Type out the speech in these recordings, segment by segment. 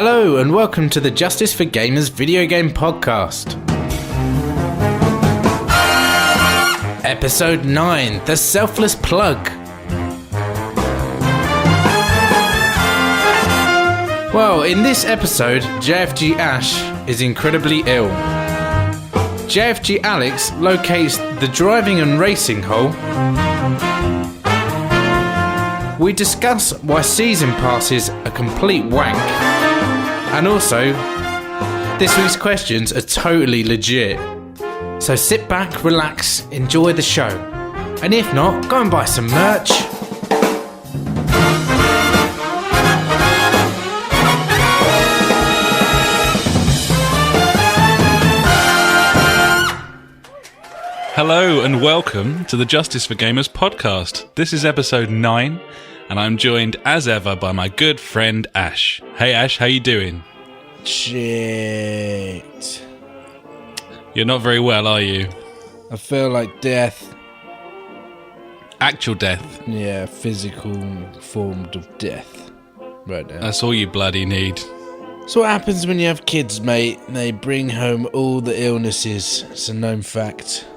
Hello and welcome to the Justice for Gamers video game podcast. Episode 9, The Selfless Plug. Well, in this episode, JfG Ash is incredibly ill. JfG Alex locates the driving and racing hole. We discuss why season passes are complete wank. And also, this week's questions are totally legit. So sit back, relax, enjoy the show. And if not, go and buy some merch. Hello and welcome to the Justice for Gamers podcast. This is episode 9. And I'm joined, as ever, by my good friend, Ash. Hey, Ash, how you doing? Shit. You're not very well, are you? I feel like death. Actual death? Yeah, physical form of death. Right now. That's all you bloody need. So what happens when you have kids, mate? They bring home all the illnesses. It's a known fact.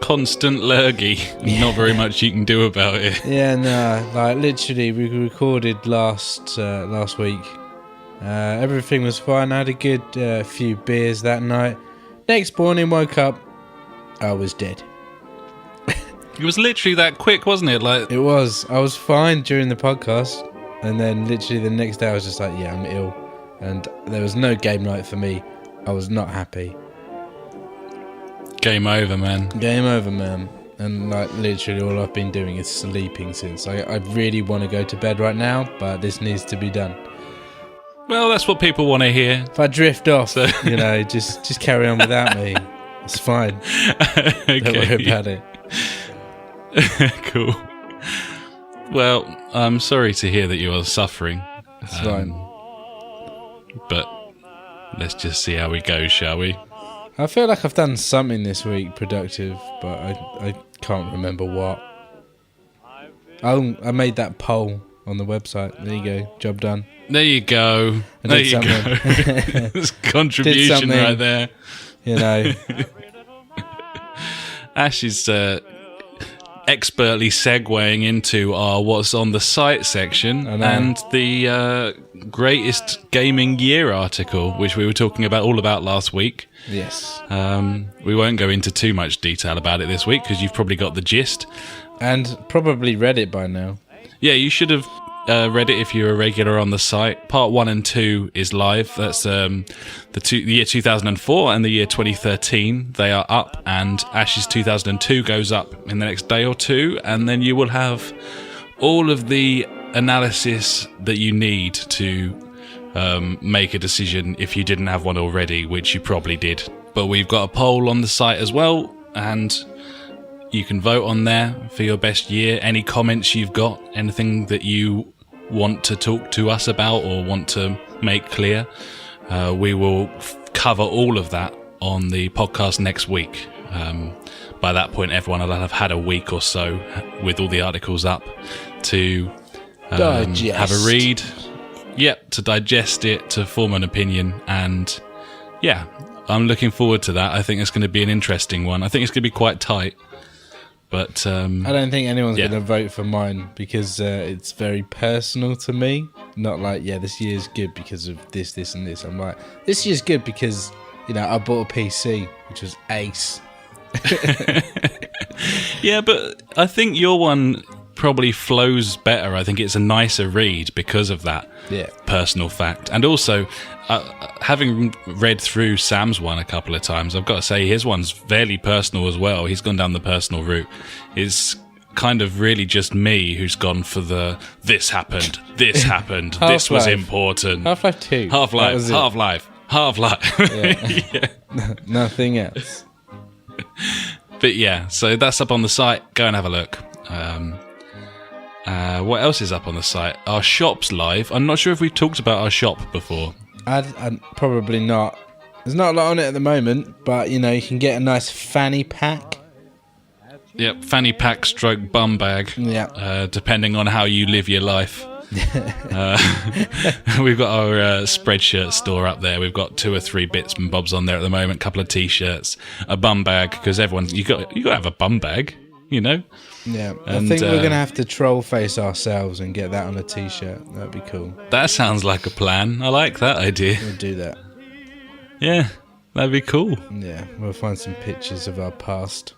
Constant lurgy. Yeah. Not very much you can do about it. Yeah, no, like literally, we recorded last week. Everything was fine. I had a good few beers that night. Next morning, woke up, I was dead. It was literally that quick, wasn't it? Like it was. I was fine during the podcast, and then literally the next day, I was just like, yeah, I'm ill, and there was no game night for me. I was not happy. Game over, man. Game over, man. And like literally all I've been doing is sleeping since. I really want to go to bed right now, but this needs to be done. Well, that's what people want to hear. If I drift off, you know, just carry on without me. It's fine. Okay. Don't worry about it. Cool. Well, I'm sorry to hear that you are suffering. It's fine. But let's just see how we go, shall we? I feel like I've done something this week productive, but I can't remember what. Oh, I made that poll on the website. There you go. Job done. There you go. There you go. There's contribution right there. You know. Ash is expertly segueing into our what's on the site section and the greatest gaming year article, which we were talking about all about last week. Yes. We won't go into too much detail about it this week because you've probably got the gist. And probably read it by now. Yeah, you should have read it if you're a regular on the site. Part 1 and 2 is live. That's the year 2004 and the year 2013. They are up, and Ash's 2002 goes up in the next day or two, and then you will have all of the analysis that you need to make a decision if you didn't have one already, which you probably did. But we've got a poll on the site as well, and you can vote on there for your best year. Any comments you've got, anything that you want to talk to us about or want to make clear, we will cover all of that on the podcast next week. By that point, everyone will have had a week or so with all the articles up to have a read. Yep, to digest it, to form an opinion, and yeah, I'm looking forward to that. I think it's going to be an interesting one. I think it's going to be quite tight. But I don't think anyone's going to vote for mine because it's very personal to me. Not like, yeah, this year's good because of this, this, and this. I'm like, this year's good because, you know, I bought a PC, which was ace. Yeah, but I think your one probably flows better. I think it's a nicer read because of that personal fact. And also, having read through Sam's one a couple of times, I've got to say his one's fairly personal as well. He's gone down the personal route. It's kind of really just me who's gone for the this happened, this was important. Half-Life 2. Half-Life. Yeah. Nothing else. But yeah, so that's up on the site. Go and have a look. What else is up on the site? Our shop's live. I'm not sure if we've talked about our shop before. I'd probably not. There's not a lot on it at the moment, but you know, you can get a nice fanny pack. Yep, fanny pack stroke bum bag. Yeah. Depending on how you live your life. We've got our Spreadshirt store up there. We've got 2 or 3 bits and bobs on there at the moment. A couple of t-shirts, a bum bag, because you got to have a bum bag, you know. Yeah, I think we're gonna have to troll face ourselves and get that on a t-shirt. That'd be cool. That sounds like a plan. I like that idea. We'll do that. Yeah, that'd be cool. Yeah, we'll find some pictures of our past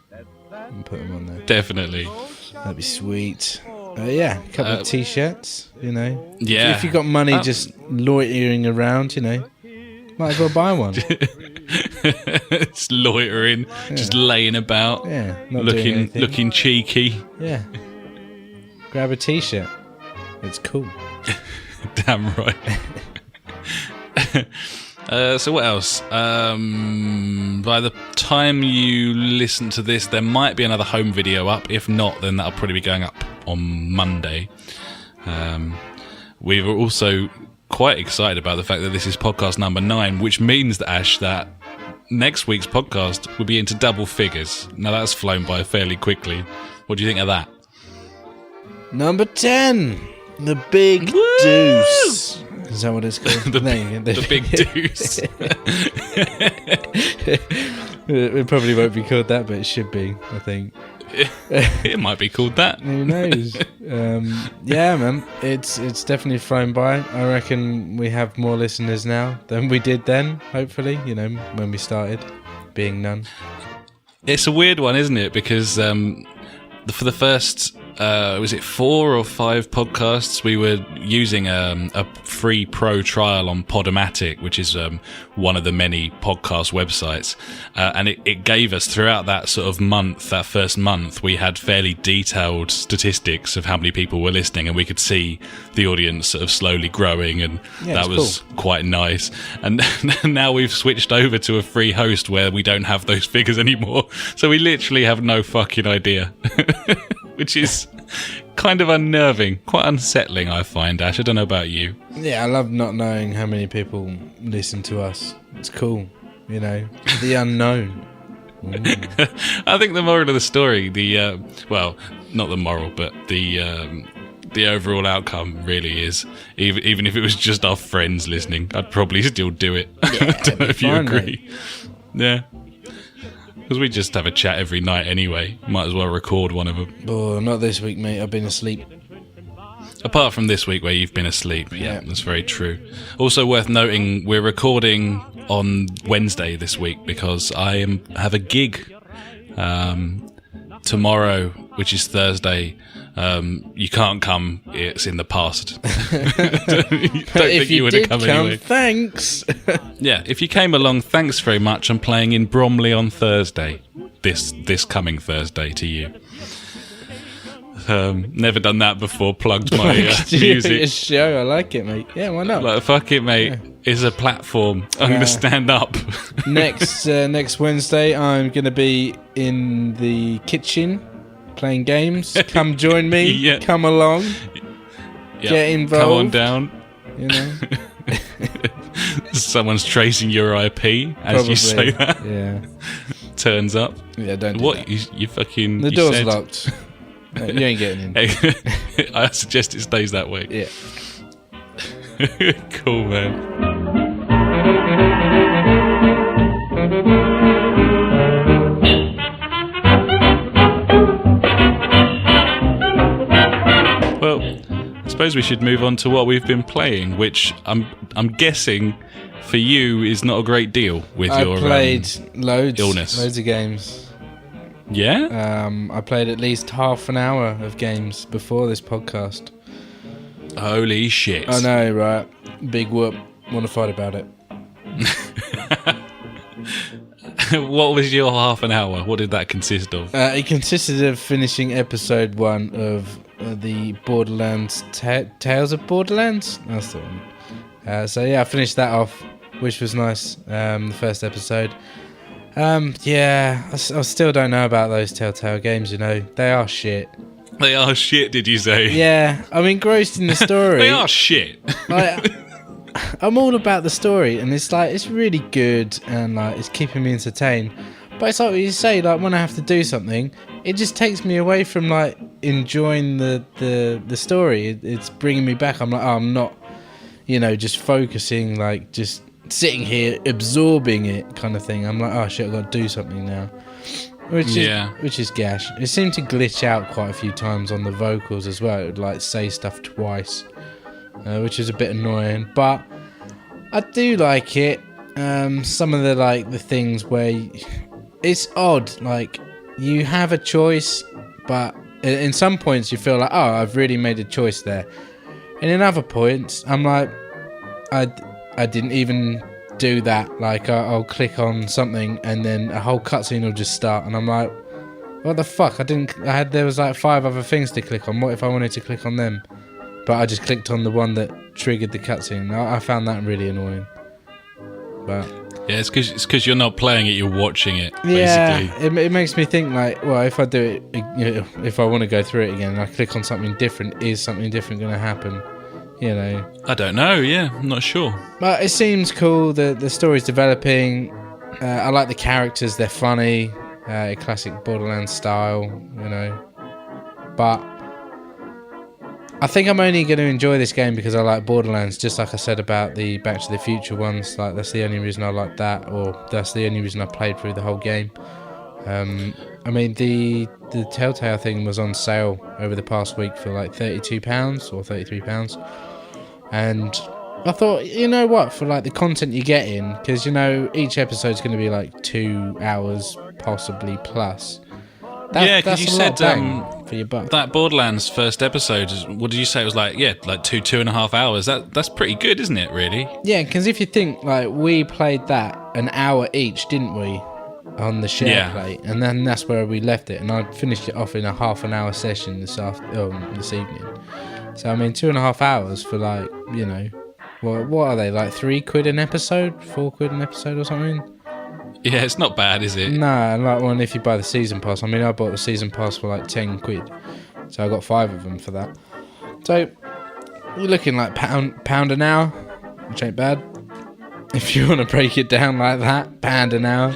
and put them on there. Definitely. That'd be sweet. Yeah, a couple of t-shirts, you know. Yeah. If you've got money just loitering around, you know, might as well buy one. It's loitering, just laying about, not doing anything. looking cheeky. Yeah. Grab a t-shirt. It's cool. Damn right. So what else? By the time you listen to this, there might be another home video up. If not, then that'll probably be going up on Monday. We were also quite excited about the fact that this is podcast number 9, which means that, Ash, that next week's podcast will be into double figures. Now that's flown by fairly quickly. What do you think of that? Number 10, the big deuce. Is that what it's called? The big deuce. It probably won't be called that, but it should be, I think. It might be called that. Who knows? Yeah, man. It's definitely flown by. I reckon we have more listeners now than we did then, hopefully, you know, when we started, being none. It's a weird one, isn't it? Because for the first, was it 4 or 5 podcasts, we were using a free pro trial on Podomatic, which is one of the many podcast websites. And it gave us, throughout that sort of month, that first month, we had fairly detailed statistics of how many people were listening, and we could see the audience sort of slowly growing, and that was cool. Quite nice. And now we've switched over to a free host where we don't have those figures anymore. So we literally have no fucking idea. Which is kind of unnerving, quite unsettling, I find, Ash. I don't know about you. Yeah, I love not knowing how many people listen to us. It's cool, you know, the unknown. I think the moral of the story, well, not the moral, but the overall outcome really is, even if it was just our friends listening, I'd probably still do it. Yeah, I don't know if you agree. Mate. Yeah. Because we just have a chat every night anyway. Might as well record one of them. Oh, not this week, mate. I've been asleep. Apart from this week where you've been asleep. Yeah, that's very true. Also worth noting, we're recording on Wednesday this week because I have a gig tomorrow, which is Thursday. You can't come. It's in the past. Don't think you would have come anyway. Thanks. Yeah, if you came along, thanks very much. I'm playing in Bromley on Thursday. This coming Thursday to you. Never done that before. Plugged my music. A show. I like it, mate. Yeah, why not? Like, fuck it, mate. Yeah. It's a platform. I'm going to stand up. Next Wednesday, I'm going to be in the kitchen playing games. Come join me. Yeah. Come along. Yep. Get involved. Come on down. You know. Someone's tracing your IP as Probably. You say that. Yeah. Turns up. Yeah, don't do what? That. You fucking. The door's locked. No, you ain't getting in. I suggest it stays that way. Yeah. Cool, man. Well, I suppose we should move on to what we've been playing, which I'm guessing for you is not a great deal with your played illness. Loads of games. Yeah? I played at least half an hour of games before this podcast. Holy shit. I know, right? Big whoop. Want to fight about it. What was your half an hour? What did that consist of? It consisted of finishing episode 1 of the Borderlands... Tales of Borderlands? That's the one. So yeah, I finished that off, which was nice. The first episode. Yeah, I still don't know about those Telltale games, you know. They are shit. They are shit, did you say? Yeah, I'm engrossed in the story. They are shit. Like, I'm all about the story, and it's really good, and like it's keeping me entertained. But it's like what you say, like when I have to do something, it just takes me away from like enjoying the story. It's bringing me back. I'm like, I'm not, just focusing, like just sitting here absorbing it kind of thing. I'm like, oh shit, I've got to do something now. Which is gash. It seemed to glitch out quite a few times on the vocals as well. It would like say stuff twice, which is a bit annoying. But I do like it. Some of the things where it's odd. Like you have a choice, but in some points you feel like, oh, I've really made a choice there, and in other points I'm like, I didn't even do that. Like I'll click on something and then a whole cutscene will just start, and I'm like, what the fuck? There was like 5 other things to click on. What if I wanted to click on them? But I just clicked on the one that triggered the cutscene. I found that really annoying. But yeah, it's because you're not playing it, you're watching it, basically. Yeah, it makes me think like, well, if I do it, if I want to go through it again and I click on something different, is something different going to happen? I don't know, yeah, I'm not sure. But it seems cool, the story's developing. I like the characters, they're funny, classic Borderlands style, But I think I'm only going to enjoy this game because I like Borderlands, just like I said about the Back to the Future ones. Like that's the only reason I like that, or that's the only reason I played through the whole game. I mean, the Telltale thing was on sale over the past week for like £32 or £33. And I thought, you know what, for like the content you're getting, because each episode's going to be like 2 hours possibly plus. Because you said for your buck. That Borderlands first episode, what did you say it was like? Yeah, like 2.5 hours. That's pretty good, isn't it? Really? Yeah, because if you think like we played that an hour each, didn't we, on the share play, and then that's where we left it, and I finished it off in a half an hour session this evening. So I mean, 2.5 hours for like what are they, like £3 an episode, £4 an episode or something? Yeah, it's not bad, is it? Nah, like one if you buy the season pass. I mean, I bought the season pass for like £10, so I got 5 of them for that. So you're looking like pound an hour, which ain't bad. If you want to break it down like that, £1 an hour.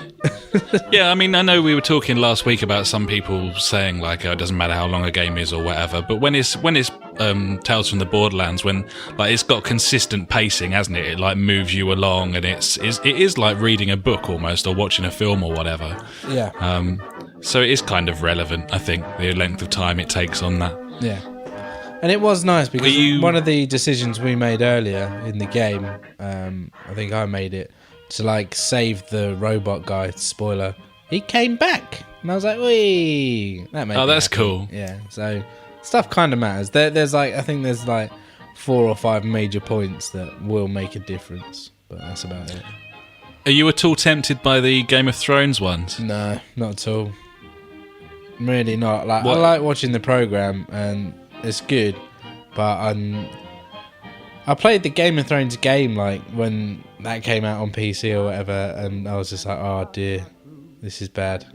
Yeah, I mean, I know we were talking last week about some people saying like, it doesn't matter how long a game is or whatever. But when it's Tales from the Borderlands, when like it's got consistent pacing, hasn't it? It like moves you along, and it is like reading a book almost, or watching a film or whatever. Yeah. So it is kind of relevant, I think, the length of time it takes on that. Yeah. And it was nice because one of the decisions we made earlier in the game, I think I made it, to like save the robot guy. Spoiler, he came back, and I was like, "Wee!" That made me that's happy. cool. Yeah, so stuff kind of matters. There's like, I think there's like 4 or 5 major points that will make a difference, but that's about it. Are you at all tempted by the Game of Thrones ones? No, not at all. Really not. Like I like watching the program, and it's good, but I played the Game of Thrones game like when that came out on PC or whatever, and I was just like, oh dear, this is bad.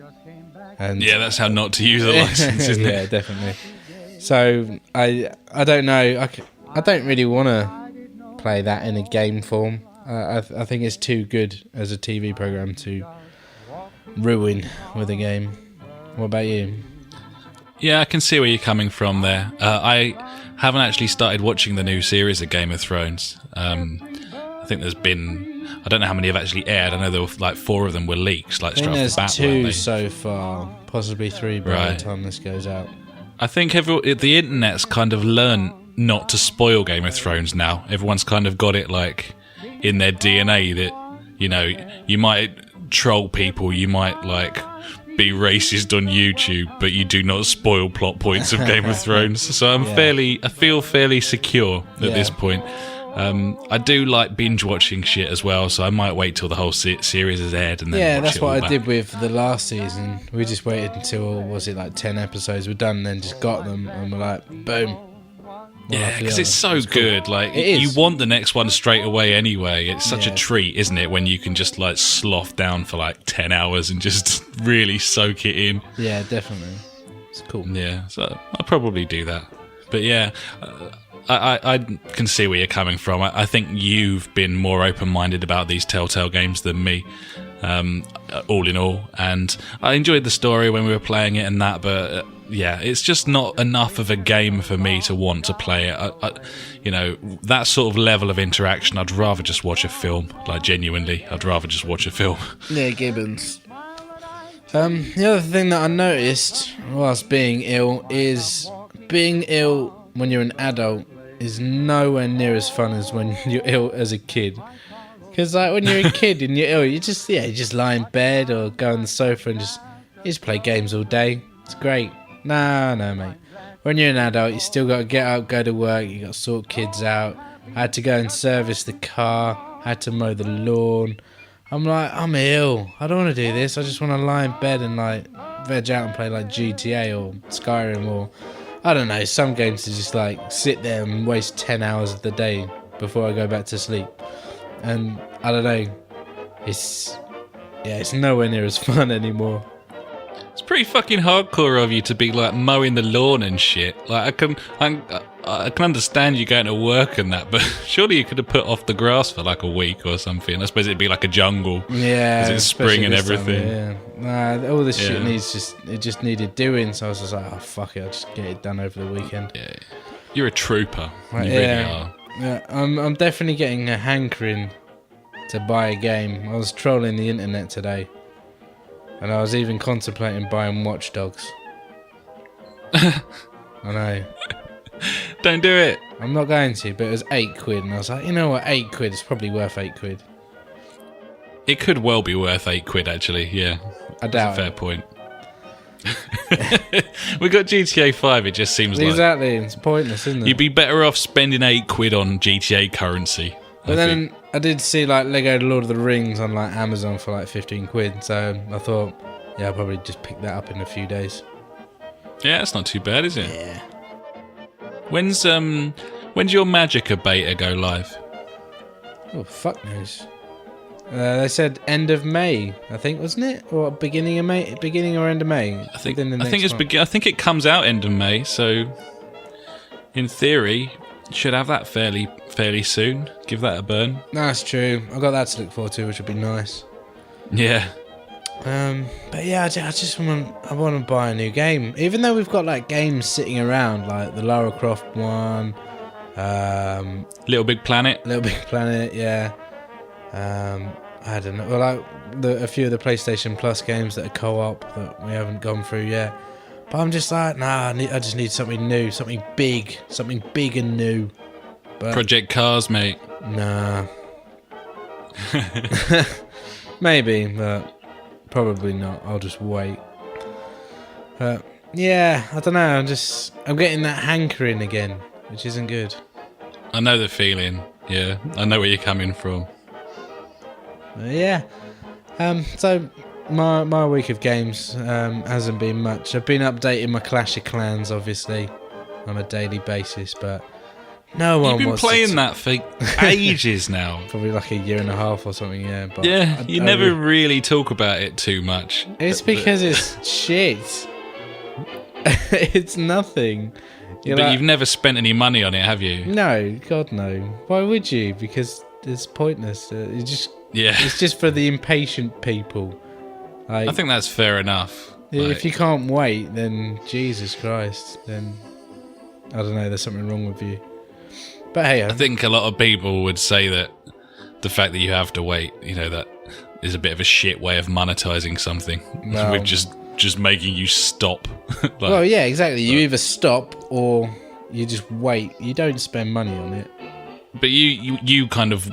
And yeah, that's how not to use a license, isn't it? Yeah, definitely. So I don't know. I don't really want to play that in a game form. I think it's too good as a TV program to ruin with a game. What about you? Yeah, I can see where you're coming from there. I haven't actually started watching the new series of Game of Thrones. I think there's been, I don't know how many have actually aired. I know there were like 4 of them were leaks, like straight off the bat. There's 2 so far, possibly 3 by the time this goes out. I think the internet's kind of learned not to spoil Game of Thrones now. Everyone's kind of got it like in their DNA that, you might troll people, you might like be racist on YouTube, but you do not spoil plot points of Game of Thrones. So I feel fairly secure at this point. I do like binge watching shit as well, so I might wait till the whole series is aired and then watch that's it what all I did with the last season. We just waited until, was it like 10 episodes were done, and then just got them, and we're like, boom. Yeah, because it's so good. Cool. Like, you want the next one straight away anyway. It's such a treat, isn't it, when you can just like sloth down for like 10 hours and just really soak it in. Yeah, definitely. It's cool. Yeah, so I'll probably do that. But yeah, I can see where you're coming from. I think you've been more open-minded about these Telltale games than me, all in all. And I enjoyed the story when we were playing it and that, but it's just not enough of a game for me to want to play it. That sort of level of interaction, I'd rather just watch a film. Like, genuinely, I'd rather just watch a film. Yeah, Gibbons. The other thing that I noticed whilst being ill is being ill when you're an adult is nowhere near as fun as when you're ill as a kid. Because like when you're a kid and you're ill, you just lie in bed or go on the sofa and you just play games all day. It's great. No, mate. When you're an adult, you still got to get up, go to work. You got to sort kids out. I had to go and service the car. I had to mow the lawn. I'm like, I'm ill. I don't want to do this. I just want to lie in bed and like veg out and play like GTA or Skyrim or I don't know, some games to just like sit there and waste 10 hours of the day before I go back to sleep. And I don't know, it's nowhere near as fun anymore. It's pretty fucking hardcore of you to be like mowing the lawn and shit. Like I can understand you going to work and that, but surely you could have put off the grass for like a week or something. I suppose it'd be like a jungle. Yeah, because it's spring and everything. Time, all this shit just needed doing. So I was just like, oh fuck it, I'll just get it done over the weekend. Yeah, you're a trooper. Like, you really are. Yeah, I'm definitely getting a hankering to buy a game. I was trolling the internet today, and I was even contemplating buying Watch Dogs. I know. Don't do it. I'm not going to, but it was £8, and I was like, you know what, £8 is probably worth £8. It could well be worth £8 actually. Yeah, I doubt. That's a fair point. We got GTA 5. It just seems exactly. It's pointless, isn't it? You'd be better off spending £8 on GTA currency. But then I did see like Lego Lord of the Rings on like Amazon for like £15, so I thought, yeah, I'll probably just pick that up in a few days. Yeah, that's not too bad, is it? Yeah. When's your Magicka beta go live? Oh, fuck knows. They said end of May, I think, wasn't it? Or beginning of May? Beginning or end of May? I think it comes out end of May, so in theory, you should have that fairly soon. Give that a burn. No, that's true. I got that to look forward to, which would be nice. Yeah. But yeah, I want to buy a new game. Even though we've got like games sitting around, like the Lara Croft one, Little Big Planet, yeah. I don't know. Well, like a few of the PlayStation Plus games that are co-op that we haven't gone through yet. But I'm just like, nah. I just need something new, something big and new. But Project Cars, mate. Nah. Maybe, but probably not. I'll just wait. But yeah, I don't know. I'm getting that hankering again, which isn't good. I know the feeling. Yeah, I know where you're coming from. Yeah. So my week of games hasn't been much. I've been updating my Clash of Clans, obviously, on a daily basis, but no one You've been wants playing that for ages now. Probably like a year and a half or something, yeah. But yeah, you never really talk about it too much. It's because it's shit. It's nothing. You've never spent any money on it, have you? No, God no. Why would you? Because it's pointless. It's just for the impatient people. Like, I think that's fair enough. If you can't wait, then Jesus Christ, then I don't know. There's something wrong with you. But hey, I think a lot of people would say that the fact that you have to wait, that is a bit of a shit way of monetizing something. No. With just making you stop. Well, yeah, exactly. You either stop or you just wait. You don't spend money on it. But you kind of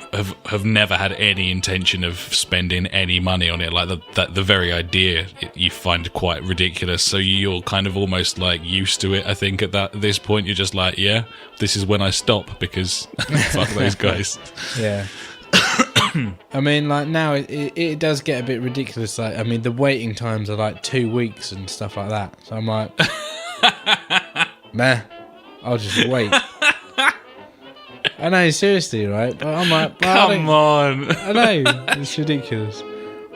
have never had any intention of spending any money on it. Like the very idea you find quite ridiculous. So you're kind of almost like used to it. I think at this point you're just like, yeah, this is when I stop because fuck those guys. Yeah. I mean, like now it does get a bit ridiculous. Like, I mean, the waiting times are like 2 weeks and stuff like that. So I'm like, meh, I'll just wait. I know, seriously, right? But I'm like, come on. I know, it's ridiculous.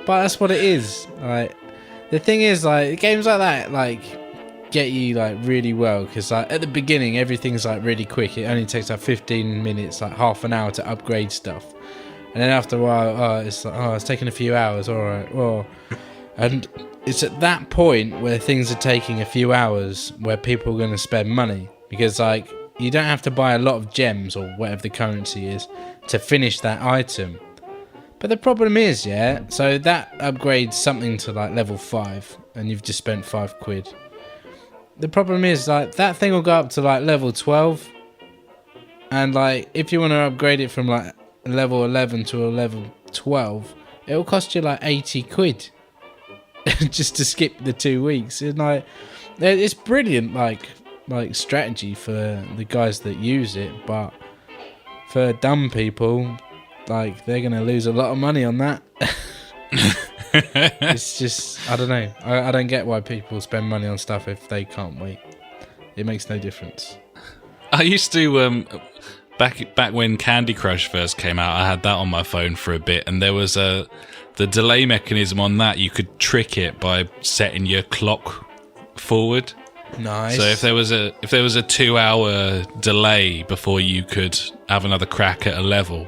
But that's what it is. Like, the thing is, like, games like that, like, get you, like, really well. Because, like, at the beginning, everything's, like, really quick. It only takes, like, 15 minutes, like, half an hour to upgrade stuff. And then after a while, it's like, it's taking a few hours, alright. Well, and it's at that point where things are taking a few hours where people are going to spend money, because like you don't have to buy a lot of gems or whatever the currency is to finish that item. But the problem is, yeah, so that upgrades something to like level 5 and you've just spent £5. The problem is like that thing will go up to like level 12, and like if you want to upgrade it from like level 11 to a level 12, it will cost you like £80 just to skip the 2 weeks. And like it's brilliant like strategy for the guys that use it, but for dumb people, like they're gonna lose a lot of money on that. It's just, I don't know. I don't get why people spend money on stuff if they can't wait. It makes no difference. I used to back when Candy Crush first came out, I had that on my phone for a bit, and there was the delay mechanism on that. You could trick it by setting your clock forward. Nice. So if there was a 2-hour delay before you could have another crack at a level,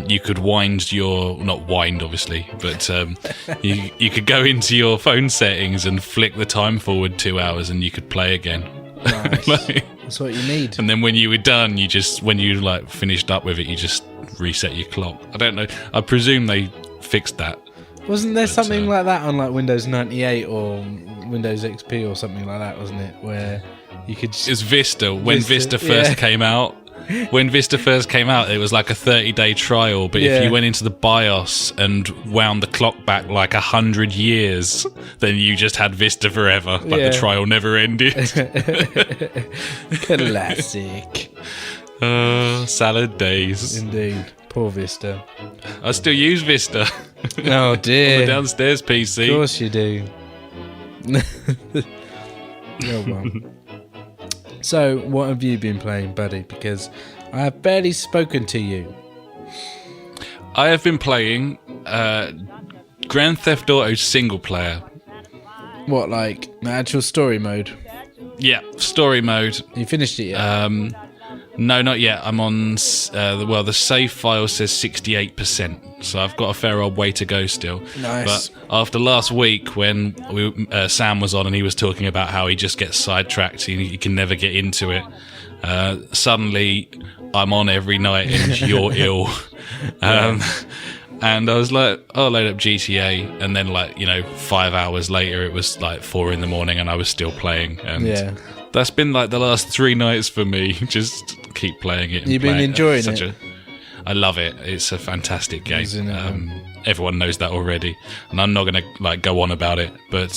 you could not wind obviously, but you could go into your phone settings and flick the time forward 2 hours, and you could play again. Nice. That's what you need. And then when you were done, when you like finished up with it, you just reset your clock. I don't know. I presume they fixed that. Wasn't there something like that on like Windows 98 or Windows XP or something like that, wasn't it? Where you could... It was Vista. When Vista first came out, it was like a 30-day trial, but if you went into the BIOS and wound the clock back like 100 years, then you just had Vista forever, but the trial never ended. Classic. Salad days. Indeed. Poor Vista. I still use Vista. Oh dear. On the downstairs PC. Of course you do. Oh well. So, what have you been playing, buddy? Because I have barely spoken to you. I have been playing Grand Theft Auto single player. What, like the actual story mode? Yeah, story mode. You finished it yet? No, not yet. I'm on, the save file says 68%, so I've got a fair old way to go still. Nice. But after last week when Sam was on and he was talking about how he just gets sidetracked, he can never get into it, suddenly I'm on every night and you're ill. And I was like, I'll load up GTA, and then 5 hours later it was like 4 a.m. and I was still playing. And that's been like the last 3 nights for me. Just keep playing it. You've been enjoying it? I love it. It's a fantastic game. Everyone knows that already, and I'm not going to go on about it. But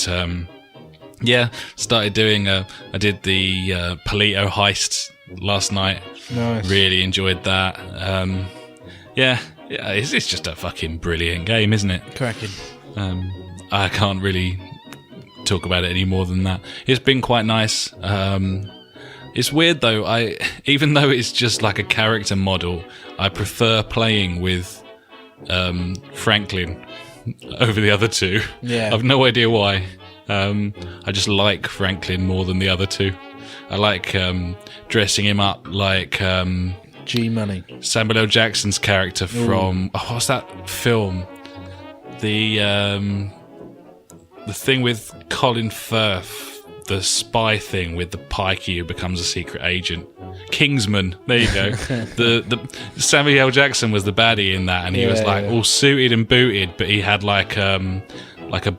started doing. I did the Palito heist last night. Nice. Really enjoyed that. It's just a fucking brilliant game, isn't it? Cracking. I can't really talk about it any more than that. It's been quite nice. It's weird though. Even though it's just like a character model, I prefer playing with Franklin over the other two. Yeah. I've no idea why. I just like Franklin more than the other two. I like dressing him up like G-Money. Samuel L. Jackson's character from what's that film? The thing with Colin Firth, the spy thing with the pikey who becomes a secret agent. Kingsman. There you go. the Samuel L. Jackson was the baddie in that, and he was all suited and booted, but he had like a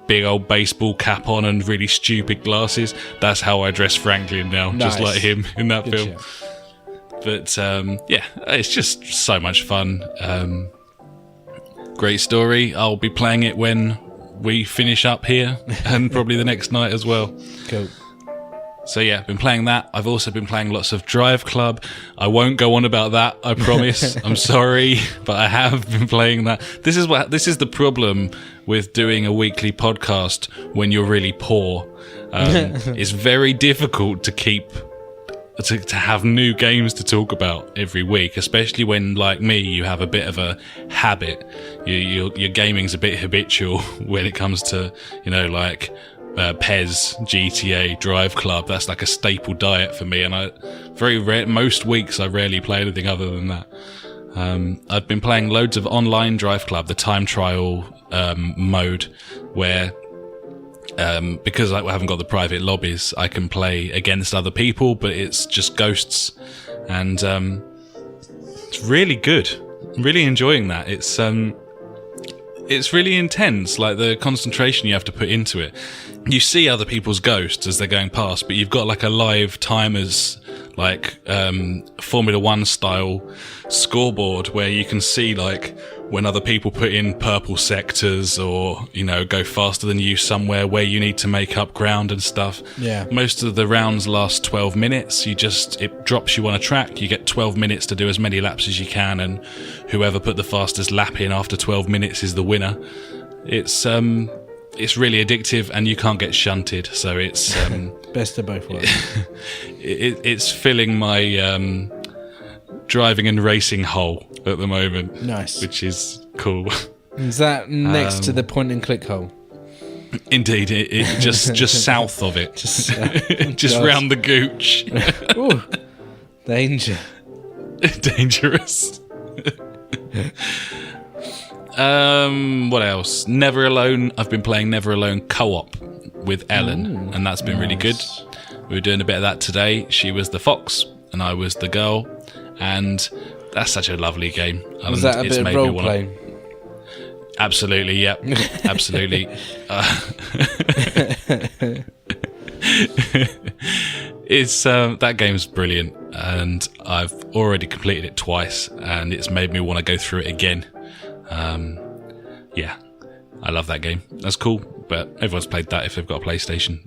big old baseball cap on and really stupid glasses. That's how I dress Franklin now, just like him in that film. Show. But it's just so much fun. Great story. I'll be playing it when we finish up here, and probably the next night as well. Cool. So yeah, been playing that. I've also been playing lots of Drive Club. I won't go on about that, I promise. I'm sorry, but I have been playing that. This is the problem with doing a weekly podcast when you're really poor. It's very difficult to keep to have new games to talk about every week, especially when, like me, you have a bit of a habit. Your gaming's a bit habitual when it comes to, PES, GTA, Drive Club. That's like a staple diet for me, and most weeks I rarely play anything other than that. I've been playing loads of online Drive Club, the time trial mode, where because I haven't got the private lobbies, I can play against other people, but it's just ghosts, and it's really good. I'm really enjoying that. It's really intense, like the concentration you have to put into it. You see other people's ghosts as they're going past, but you've got like a live timers, like Formula 1 style scoreboard where you can see like when other people put in purple sectors or, you know, go faster than you somewhere where you need to make up ground and stuff. Yeah. Most of the rounds last 12 minutes. It drops you on a track. You get 12 minutes to do as many laps as you can, and whoever put the fastest lap in after 12 minutes is the winner. It's really addictive, and you can't get shunted, so it's best of both worlds. It's filling my driving and racing hole at the moment. Nice. Which is cool. Is that next to the point and click hole? Indeed, it just south of it. Just round the gooch. Ooh, danger. Dangerous. What else? Never Alone. I've been playing Never Alone co-op with Ellen, and that's been really good. We were doing a bit of that today. She was the fox and I was the girl, and that's such a lovely game. Was that a bit of role playing? Absolutely, yeah. Absolutely. It's that game's brilliant, and I've already completed it twice, and it's made me want to go through it again. Yeah, I love that game. That's cool, but everyone's played that if they've got a PlayStation.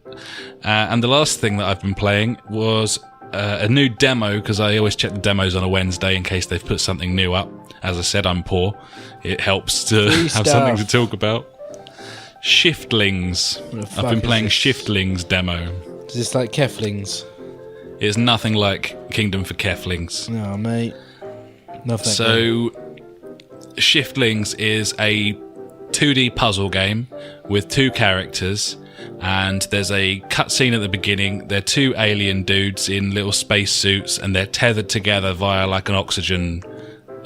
And the last thing that I've been playing was a new demo, because I always check the demos on a Wednesday in case they've put something new up. As I said, I'm poor. It helps to have something to talk about. Shiftlings. I've been playing Shiftlings demo. Is this like Keflings? It's nothing like Kingdom for Keflings. No, mate. Love that so, Shiftlings is a 2D puzzle game with two characters, and there's a cutscene at the beginning. They're two alien dudes in little space suits, and they're tethered together via like an oxygen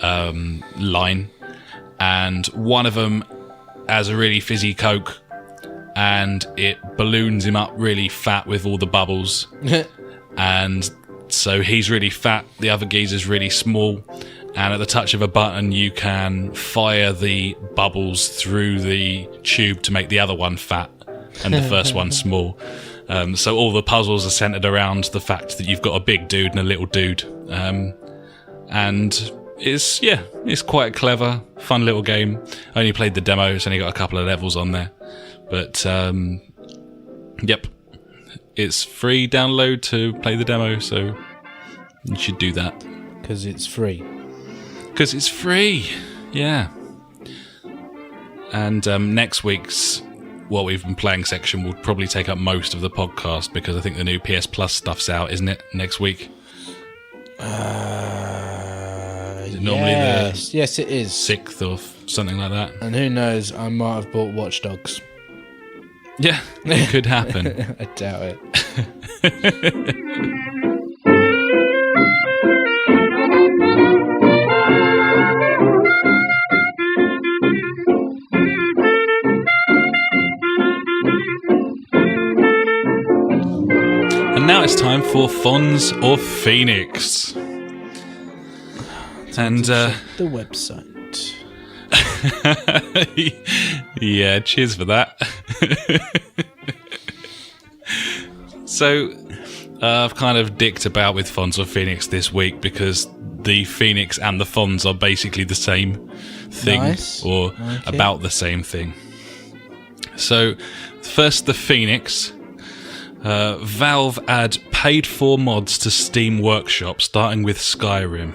line, and one of them has a really fizzy Coke, and it balloons him up really fat with all the bubbles. And so he's really fat, the other geezer's really small, and at the touch of a button you can fire the bubbles through the tube to make the other one fat and the first one small. So all the puzzles are centered around the fact that you've got a big dude and a little dude. And it's quite a clever, fun little game. I only played the demo, it's only got a couple of levels on there. But, yep. It's free download to play the demo, so you should do that. Because it's free. Because it's free, yeah. And next week's What We've Been Playing section will probably take up most of the podcast, because I think the new PS Plus stuff's out, isn't it, next week? Is it normally yes, it is. 6th or something like that? And who knows, I might have bought Watch Dogs. Yeah, it could happen. I doubt it. And now it's time for Fonz or Phoenix. And the website. Yeah, cheers for that. So, I've kind of dicked about with Fonz or Phoenix this week, because the Phoenix and the Fonz are basically the same thing, or about the same thing. So, first the Phoenix. Valve add paid-for mods to Steam Workshop, starting with Skyrim.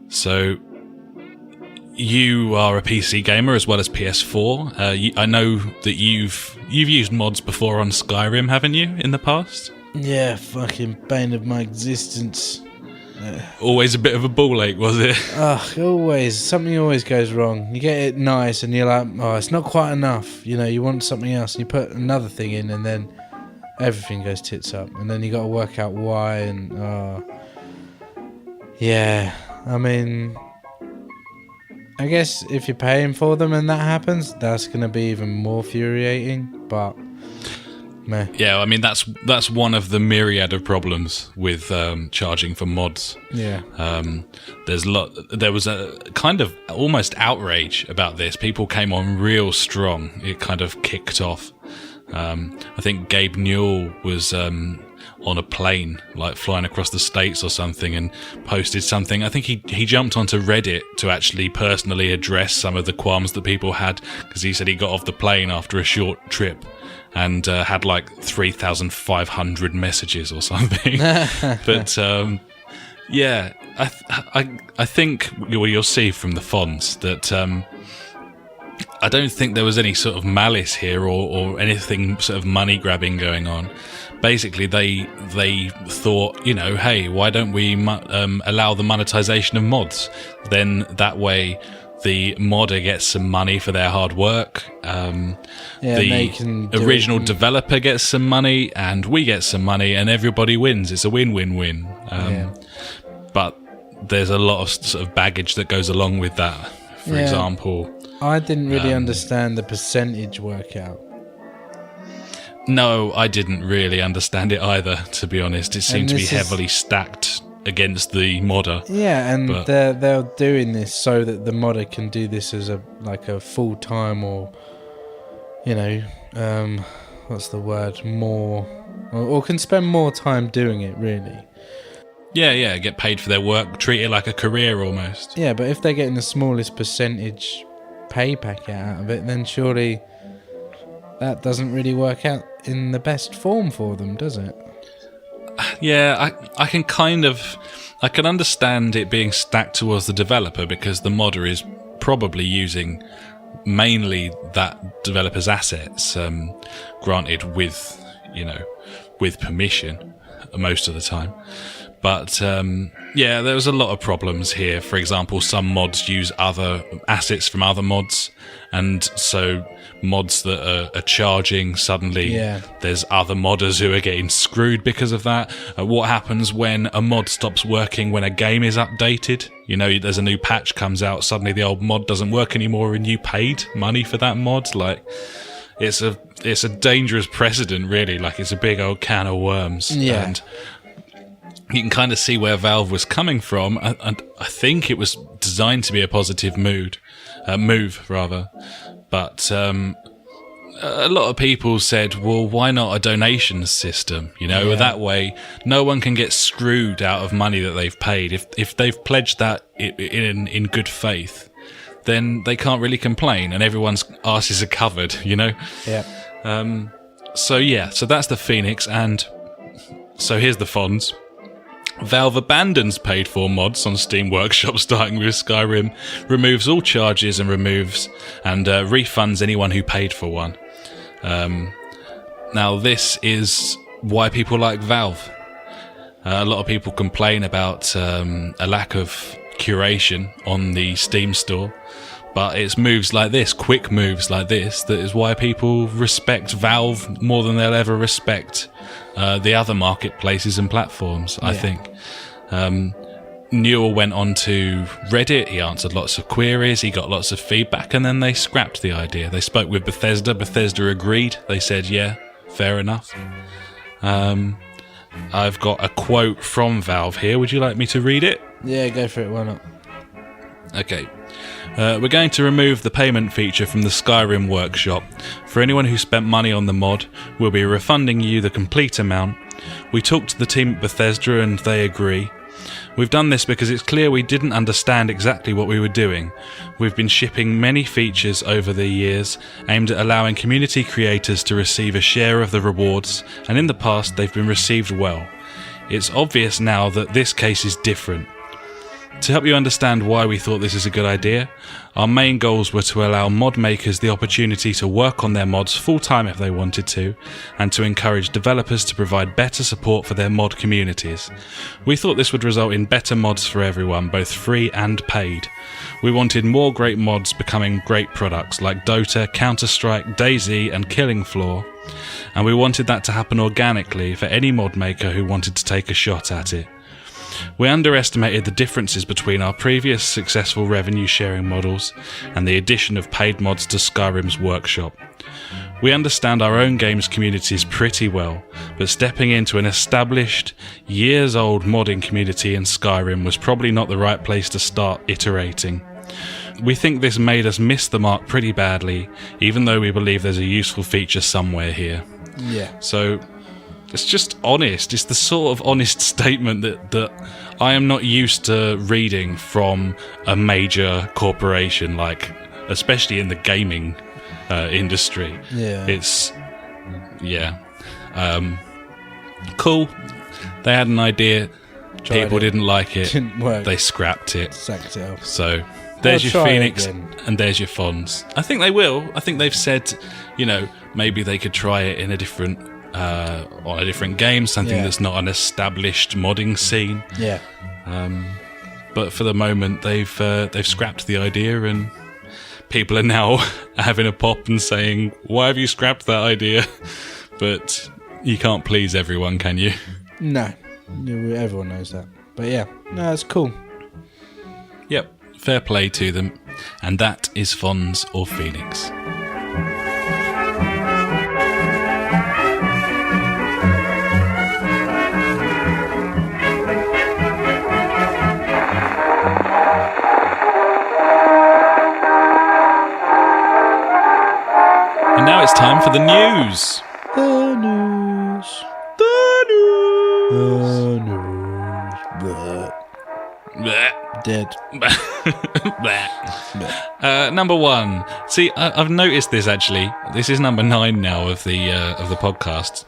So, you are a PC gamer as well as PS4. I know that you've used mods before on Skyrim, haven't you, in the past? Yeah, fucking bane of my existence. Always a bit of a ball ache, was it? Always. Something always goes wrong. You get it nice and you're like, oh, it's not quite enough. You know, you want something else and you put another thing in and then everything goes tits up. And then you got to work out why and, yeah. I mean, I guess if you're paying for them and that happens, that's going to be even more infuriating, but meh. Yeah, I mean, that's one of the myriad of problems with charging for mods. Yeah. There was a kind of almost outrage about this. People came on real strong. It kind of kicked off. I think Gabe Newell was on a plane, like flying across the States or something, and posted something. I think he jumped onto Reddit to actually personally address some of the qualms that people had, because he said he got off the plane after a short trip and had like 3,500 messages or something. But yeah, I think you'll see from the Fonz that I don't think there was any sort of malice here or anything sort of money grabbing going on. Basically, they thought, hey, why don't we allow the monetization of mods? Then that way the modder gets some money for their hard work. The original developer gets some money, and we get some money, and everybody wins. It's a win-win-win. But there's a lot of sort of baggage that goes along with that. For example, I didn't really understand the percentage workout. No, I didn't really understand it either, to be honest. It seemed to be heavily stacked against the modder. Yeah, and they're doing this so that the modder can do this as a full-time or, what's the word, more, or can spend more time doing it, really. Yeah, get paid for their work, treat it like a career almost. Yeah, but if they're getting the smallest percentage pay packet out of it, then surely that doesn't really work out in the best form for them, does it? Yeah, I can understand it being stacked towards the developer, because the modder is probably using mainly that developer's assets, granted with permission most of the time. But there was a lot of problems here. For example, some mods use other assets from other mods, and so mods that are charging, suddenly there's other modders who are getting screwed because of that. What happens when a mod stops working when a game is updated? There's a new patch comes out, suddenly the old mod doesn't work anymore, and you paid money for that mod. Like, it's a dangerous precedent, really. Like, it's a big old can of worms. Yeah. And you can kind of see where Valve was coming from, and I think it was designed to be a positive move. But a lot of people said, well, why not a donation system? That way no one can get screwed out of money that they've paid. If they've pledged that in good faith, then they can't really complain, and everyone's asses are covered, Yeah. So that's the Phoenix, and so here's the Fonz. Valve abandons paid-for mods on Steam Workshop, starting with Skyrim, removes all charges and refunds anyone who paid for one. Now, this is why people like Valve. A lot of people complain about a lack of curation on the Steam store, but it's moves like this, quick moves like this, that is why people respect Valve more than they'll ever respect the other marketplaces and platforms, I think. Newell went on to Reddit, he answered lots of queries, he got lots of feedback, and then they scrapped the idea. They spoke with Bethesda agreed, they said, yeah, fair enough. I've got a quote from Valve here, would you like me to read it? Yeah, go for it, why not? Okay. We're going to remove the payment feature from the Skyrim workshop. For anyone who spent money on the mod, we'll be refunding you the complete amount. We talked to the team at Bethesda and they agree. We've done this because it's clear we didn't understand exactly what we were doing. We've been shipping many features over the years aimed at allowing community creators to receive a share of the rewards, and in the past they've been received well. It's obvious now that this case is different. To help you understand why we thought this is a good idea, our main goals were to allow mod makers the opportunity to work on their mods full-time if they wanted to, and to encourage developers to provide better support for their mod communities. We thought this would result in better mods for everyone, both free and paid. We wanted more great mods becoming great products like Dota, Counter-Strike, DayZ and Killing Floor, and we wanted that to happen organically for any mod maker who wanted to take a shot at it. We underestimated the differences between our previous successful revenue sharing models and the addition of paid mods to Skyrim's workshop. We understand our own games communities pretty well, but stepping into an established, years-old modding community in Skyrim was probably not the right place to start iterating. We think this made us miss the mark pretty badly, even though we believe there's a useful feature somewhere here. Yeah. So, it's just honest. It's the sort of honest statement that I am not used to reading from a major corporation, like, especially in the gaming industry. Yeah. It's, cool. They had an idea. People didn't like it. Didn't work. They scrapped it. Sacked it off. So there's your try Phoenix again. and there's your Fonz. I think they will. I think they've said, maybe they could try it in a different, on a different game, something that's not an established modding scene. Yeah. But for the moment, they've scrapped the idea, and people are now having a pop and saying, "Why have you scrapped that idea?" But you can't please everyone, can you? No. Everyone knows that. But yeah, no, it's cool. Yep, fair play to them. And that is Fonz or Phoenix. And now it's time for the news. The news. The news. The news. Bleh. Bleh. Dead. Bleh. Number one. See, I've noticed this actually. This is number 9 now of the podcast.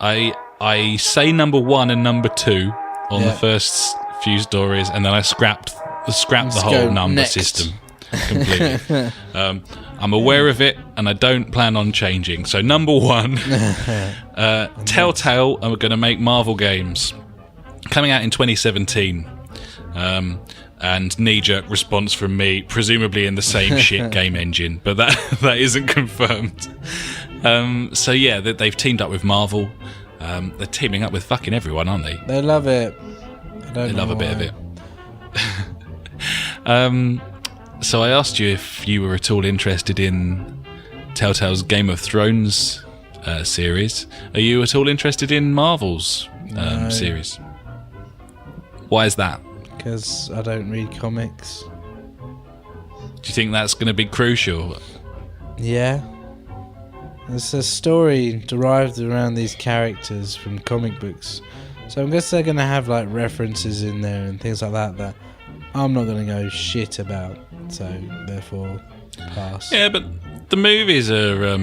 I say number 1 and number 2 on the first few stories, and then I scrap the whole number system completely. I'm aware of it, and I don't plan on changing. So number 1, Telltale are going to make Marvel games coming out in 2017. And knee-jerk response from me, presumably in the same shit game engine, but that isn't confirmed. So yeah, they've teamed up with Marvel. They're teaming up with fucking everyone, aren't they? They love it. They love a bit of it. So I asked you if you were at all interested in Telltale's Game of Thrones series. Are you at all interested in Marvel's series? Why is that? Because I don't read comics. Do you think that's going to be crucial? Yeah. It's a story derived around these characters from comic books. So I guess they're going to have like references in there and things like that I'm not going to go shit about. So therefore, pass. Yeah, but the movies are...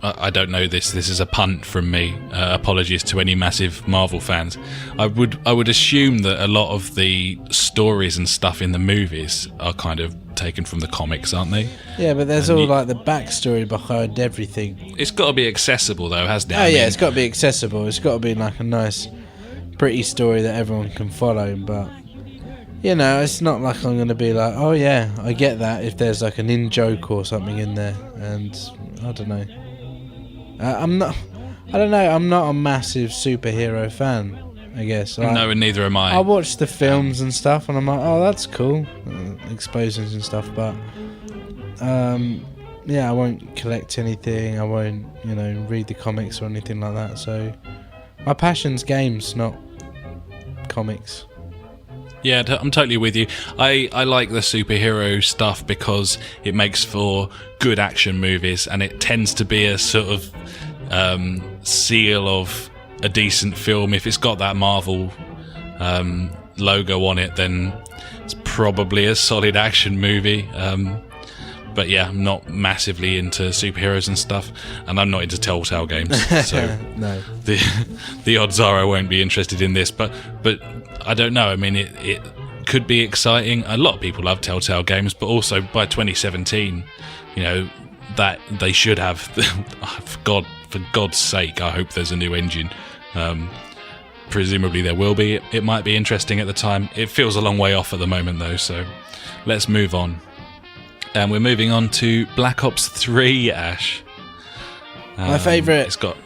I don't know this. This is a punt from me. Apologies to any massive Marvel fans. I would assume that a lot of the stories and stuff in the movies are kind of taken from the comics, aren't they? Yeah, but there's all like the backstory behind everything. It's got to be accessible, though, hasn't it? Oh yeah, it's got to be accessible. It's got to be like a nice, pretty story that everyone can follow. But it's not like I'm going to be like, oh yeah, I get that if there's like an in-joke or something in there, and I don't know. I'm not a massive superhero fan, I guess. No, and neither am I. I watch the films and stuff, and I'm like, oh, that's cool, explosions and stuff. But I won't collect anything. I won't, read the comics or anything like that. So my passion's games, not comics. Yeah, I'm totally with you. I like the superhero stuff because it makes for good action movies, and it tends to be a sort of seal of a decent film. If it's got that Marvel logo on it, then it's probably a solid action movie. But yeah, I'm not massively into superheroes and stuff, and I'm not into Telltale games, so No. the odds are I won't be interested in this. But I don't know. I mean, it could be exciting. A lot of people love Telltale games, but also by 2017, that they should have. For God's sake, I hope there's a new engine. Presumably there will be. It might be interesting at the time. It feels a long way off at the moment, though. So let's move on. And we're moving on to Black Ops 3, Ash. My favourite. It's got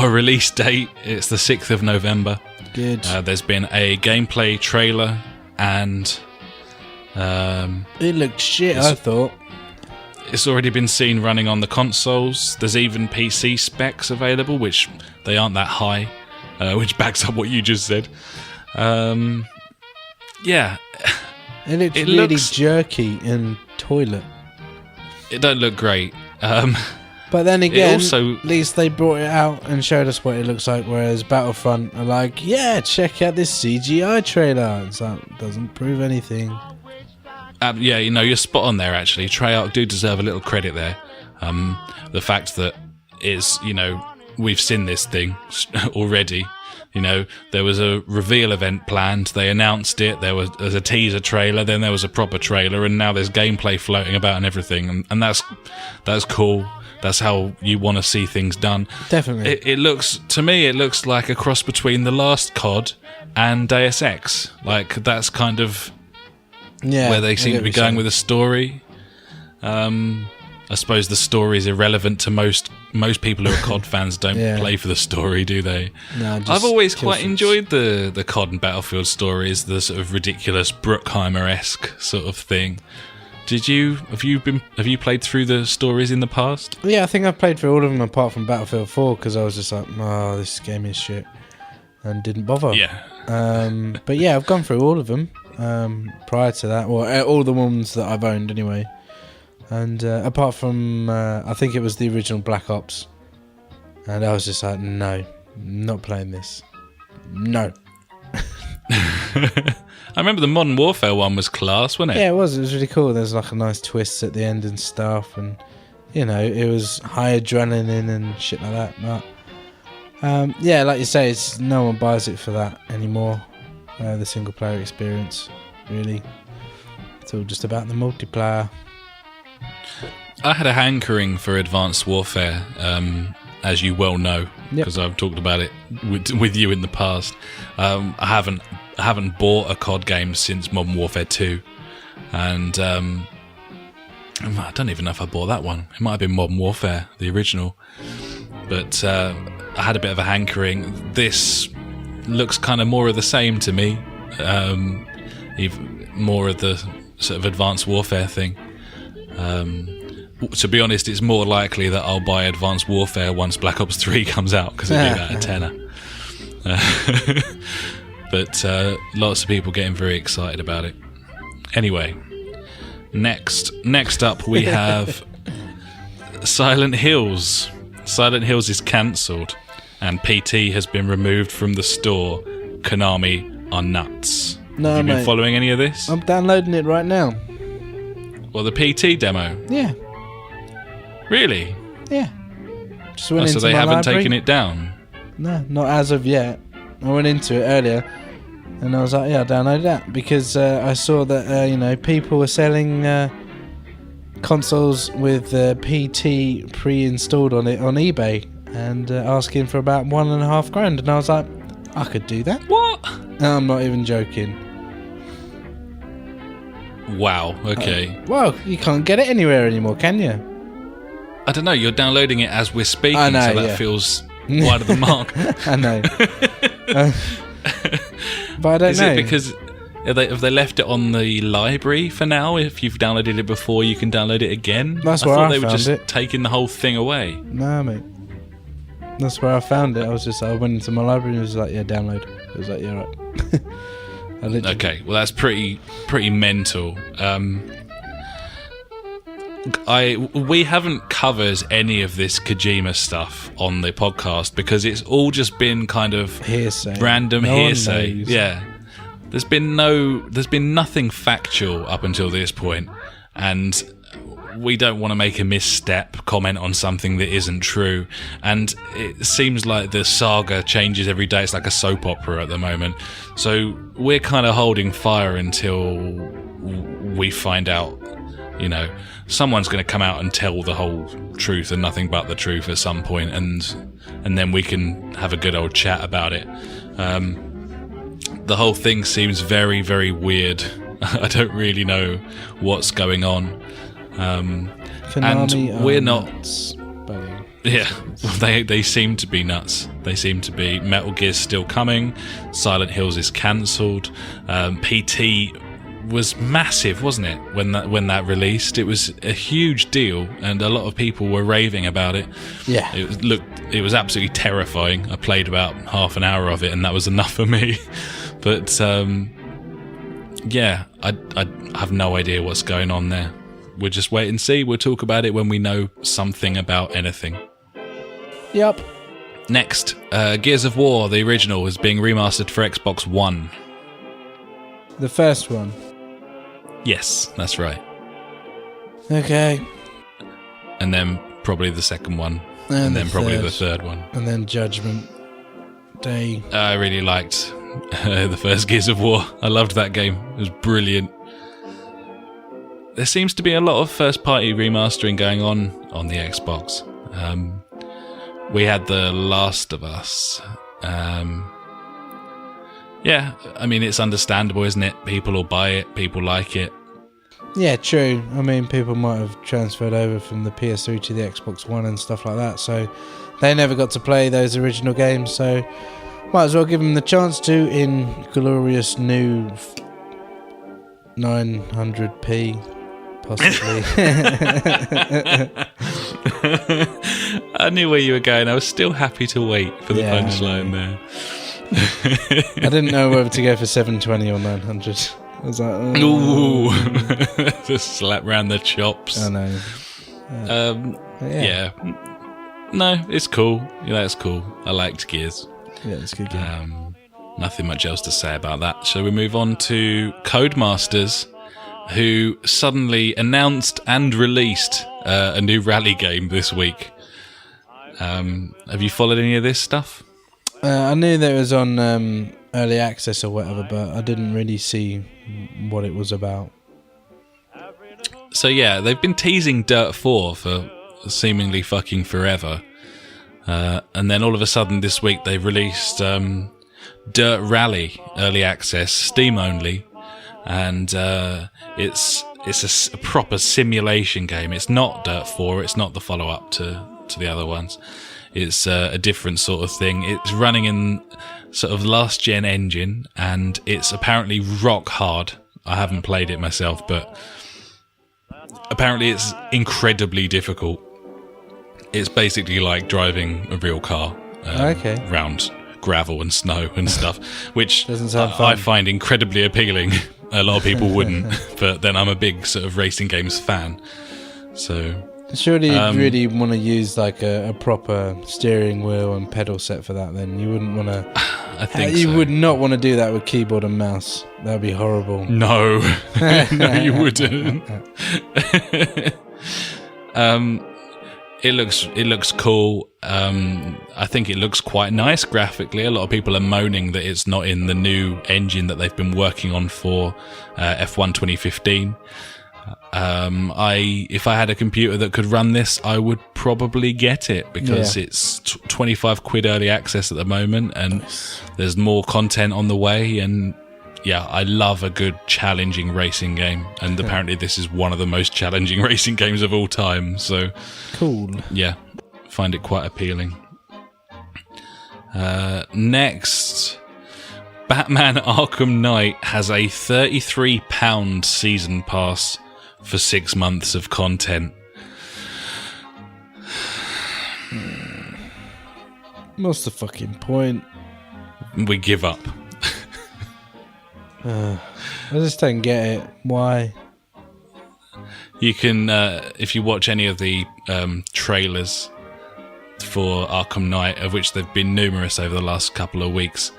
a release date. It's the 6th of November. Good. There's been a gameplay trailer, and it looked shit, I thought. It's already been seen running on the consoles. There's even PC specs available, which they aren't that high, which backs up what you just said. Yeah. It looks really jerky and toilet. It don't look great. But then again, at least they brought it out and showed us what it looks like, whereas Battlefront are like, yeah, check out this CGI trailer. It's like, doesn't prove anything. Yeah, you're spot on there, actually. Treyarch do deserve a little credit there. The fact that is, we've seen this thing already. There was a reveal event planned. They announced it. There's a teaser trailer. Then there was a proper trailer, and now there's gameplay floating about and everything. And that's cool. That's how you want to see things done. Definitely. It looks like a cross between the last COD and Deus Ex. Like, that's kind of where they seem to be going with the story. I suppose the story is irrelevant to most people who are COD fans. Don't play for the story, do they? No, I've always quite enjoyed the COD and Battlefield stories, the sort of ridiculous Bruckheimer-esque sort of thing. Have you played through the stories in the past? Yeah, I think I've played through all of them apart from Battlefield 4 because I was just like, oh, this game is shit, and didn't bother. Yeah. But yeah, I've gone through all of them prior to that, or all the ones that I've owned anyway. And apart from, I think it was the original Black Ops, and I was just like, no, not playing this. No. I remember the Modern Warfare one was class, wasn't it? Yeah, it was. It was really cool. There's like a nice twist at the end and stuff, and it was high adrenaline and shit like that. But yeah, like you say, no one buys it for that anymore. The single player experience, really. It's all just about the multiplayer. I had a hankering for Advanced Warfare, as you well know, because I've talked about it with you in the past. I haven't bought a COD game since Modern Warfare 2, and I don't even know if I bought that one. It might have been Modern Warfare, the original, but I had a bit of a hankering. This looks kind of more of the same to me, even more of the sort of Advanced Warfare thing. To be honest, it's more likely that I'll buy Advanced Warfare once Black Ops 3 comes out, because it'll be about a tenner. But lots of people getting very excited about it. Anyway, next up we have Silent Hills. Silent Hills is cancelled, and PT has been removed from the store. Konami are nuts. No, Have you mate. been following any of this? I'm downloading it right now. Well, the PT demo? Yeah. Really? Yeah. Just went into so they my haven't library. taken it down? No, not as of yet. I went into it earlier, and I was like, yeah, I'll download that, because I saw that, people were selling consoles with PT pre-installed on it on eBay, and asking for about $1,500, and I was like, I could do that. What? No, I'm not even joking. Wow, okay. Well, you can't get it anywhere anymore, can you? I don't know, you're downloading it as we're speaking, I know, so that yeah. feels wide of the mark. I know. But I don't Is know. it because have they left it on the library for now? If you've downloaded it before, you can download it again? That's I where thought I they were found just it. taking the whole thing away. Nah, mate. That's where I found it. I went into my library and it was like, yeah, download. I was like, yeah, right. Okay, well that's pretty mental. We haven't covered any of this Kojima stuff on the podcast because it's all just been kind of Hearsay. random No one hearsay. knows. Yeah, there's been nothing factual up until this point, and we don't want to make a misstep, comment on something that isn't true. And it seems like the saga changes every day. It's like a soap opera at the moment. So we're kind of holding fire until we find out, someone's going to come out and tell the whole truth and nothing but the truth at some point, and then we can have a good old chat about it. The whole thing seems very, very weird. I don't really know what's going on. Konami and we're are not. nuts, buddy. Yeah, they seem to be nuts. They seem to be. Metal Gear's still coming. Silent Hills is cancelled. PT was massive, wasn't it? When that released, it was a huge deal, and a lot of people were raving about it. Yeah, it was absolutely terrifying. I played about half an hour of it, and that was enough for me. But yeah, I have no idea what's going on there. We'll just wait and see. We'll talk about it when we know something about anything. Yep. Next, Gears of War, the original, is being remastered for Xbox One. The first one. Yes, that's right. Okay. And then probably the second one. And then probably the third one. And then Judgment Day. I really liked the first Gears of War. I loved that game. It was brilliant. There seems to be a lot of first-party remastering going on the Xbox. We had The Last of Us. Yeah, I mean, it's understandable, isn't it? People will buy it. People like it. Yeah, true. I mean, people might have transferred over from the PS3 to the Xbox One and stuff like that, so they never got to play those original games, so might as well give them the chance to in glorious new 900p, possibly. I knew where you were going. I was still happy to wait for the punchline there. I didn't know whether to go for 720 or 900. I was like, ooh, just slap round the chops. I know. Yeah. No, it's cool. Yeah, that's cool. I liked Gears. Yeah, it's a good game. Nothing much else to say about that. Shall we move on to Codemasters, who suddenly announced and released a new rally game this week. Have you followed any of this stuff? I knew that it was on early access or whatever, but I didn't really see what it was about. So yeah, they've been teasing Dirt 4 for seemingly fucking forever. And then all of a sudden this week they've released Dirt Rally early access, Steam only, and it's a proper simulation game. It's not Dirt 4, it's not the follow-up to the other ones. It's a different sort of thing. It's running in sort of last-gen engine, and it's apparently rock hard. I haven't played it myself, but apparently it's incredibly difficult. It's basically like driving a real car round gravel and snow and stuff, which doesn't sound fun. I find incredibly appealing. A lot of people wouldn't, but then I'm a big sort of racing games fan. So surely you'd really want to use like a proper steering wheel and pedal set for that. Then you wouldn't want to. I think you would not want to do that with keyboard and mouse. That would be horrible. No, no, you wouldn't. It looks cool. I think it looks quite nice graphically. A lot of people are moaning that it's not in the new engine that they've been working on for F1 2015. If I had a computer that could run this, I would probably get it because it's 25 quid early access at the moment, and there's more content on the way. And yeah, I love a good challenging racing game, and apparently this is one of the most challenging racing games of all time. So cool. Yeah, find it quite appealing. Next, Batman Arkham Knight has a £33 season pass for 6 months of content. What's the fucking point? We give up. I just don't get it. Why? You can, if you watch any of the trailers for Arkham Knight, of which there've been numerous over the last couple of weeks,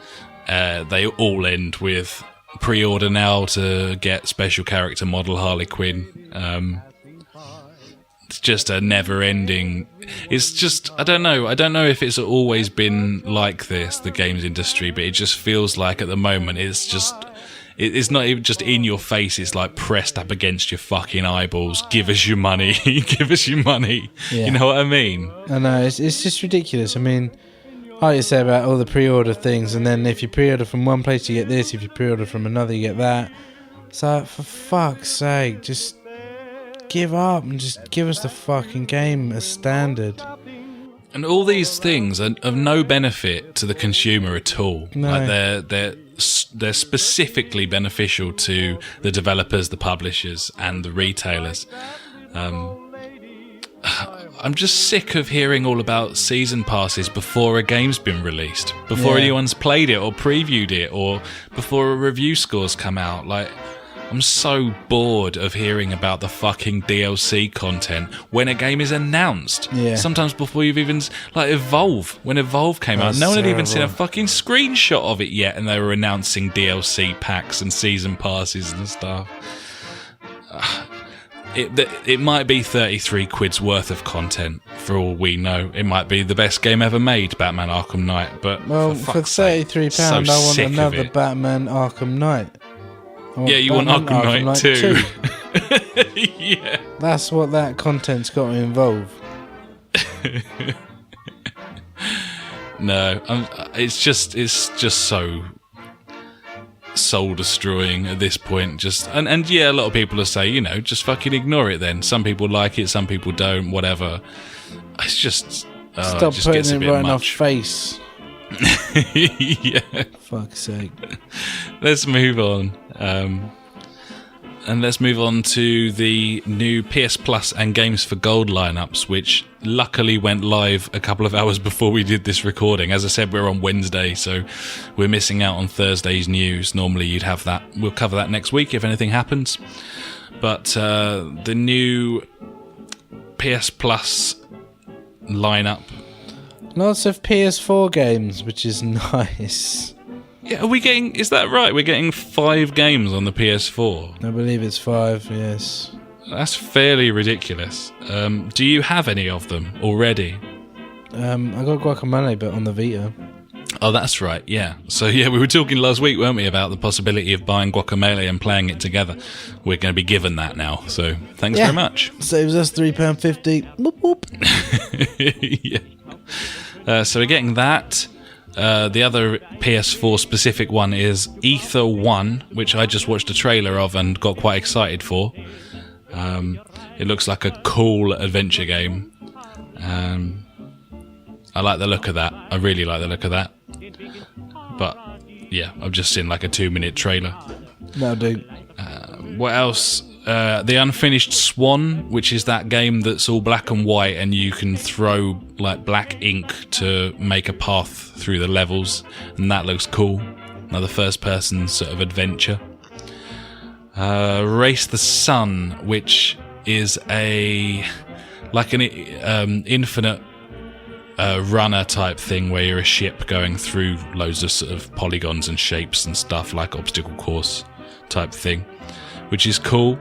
they all end with pre-order now to get special character model Harley Quinn. It's just a never-ending. It's just I don't know if it's always been like this, the games industry, but it just feels like at the moment it's not even just in your face, it's like pressed up against your fucking eyeballs. Give us your money. Give us your money. Yeah. You know what I mean? I know, it's just ridiculous. I mean, like you say about all the pre-order things, and then if you pre-order from one place you get this, if you pre-order from another you get that. So for fuck's sake, just give up and just give us the fucking game as standard. And all these things are of no benefit to the consumer at all. No. Like they're specifically beneficial to the developers, the publishers, and the retailers. I'm just sick of hearing all about season passes before a game's been released, before anyone's played it or previewed it, or before a review scores come out. Like, I'm so bored of hearing about the fucking DLC content when a game is announced. Yeah. Sometimes before you've even... Like, Evolve. When Evolve came out, no one had even seen a fucking screenshot of it yet, and they were announcing DLC packs and season passes and stuff. It might be 33 quid's worth of content, for all we know. It might be the best game ever made, Batman Arkham Knight, but well, for £33, so I want sick of another it. Batman Arkham Knight. Yeah, you want Arkham Knight too. 2. Yeah. That's what that content's got to involve. No, it's just so soul destroying at this point. Just and yeah, a lot of people will say, you know, just fucking ignore it then. Some people like it, some people don't, whatever. It's just Stop it just putting gets a it bit right in our much. face. Yeah. Fuck's sake. Let's move on. And let's move on to the new PS Plus and Games for Gold lineups, which luckily went live a couple of hours before we did this recording. As I said, we're on Wednesday, so we're missing out on Thursday's news. Normally you'd have that. We'll cover that next week if anything happens. But the new PS Plus lineup. Lots of PS4 games, which is nice. Yeah, is that right? We're getting 5 games on the PS4. I believe it's 5, yes. That's fairly ridiculous. Do you have any of them already? I got Guacamelee, but on the Vita. Oh, that's right, yeah. So, yeah, we were talking last week, weren't we, about the possibility of buying Guacamelee and playing it together. We're going to be given that now, so thanks very much. Saves us £3.50. Whoop, whoop. Yeah. So we're getting that. The other PS4 specific one is Ether 1, which I just watched a trailer of and got quite excited for. It looks like a cool adventure game. I like the look of that. I really like the look of that. But yeah, I've just seen like a 2-minute trailer. That'll do. What else? The Unfinished Swan, which is that game that's all black and white and you can throw like black ink to make a path through the levels, and that looks cool. Another first person sort of adventure. Race the Sun, which is an infinite runner type thing where you're a ship going through loads of sort of polygons and shapes and stuff, like obstacle course type thing, which is cool.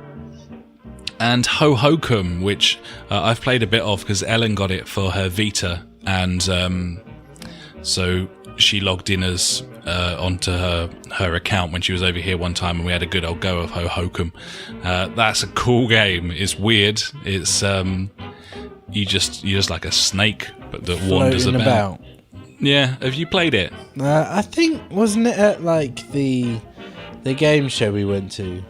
And Ho Hokum, which I've played a bit of because Ellen got it for her Vita, and so she logged in as onto her account when she was over here one time, and we had a good old go of Ho Hokum. That's a cool game. It's weird. It's you're just like a snake, but that wanders about. Yeah, have you played it? I think, wasn't it at like the game show we went to?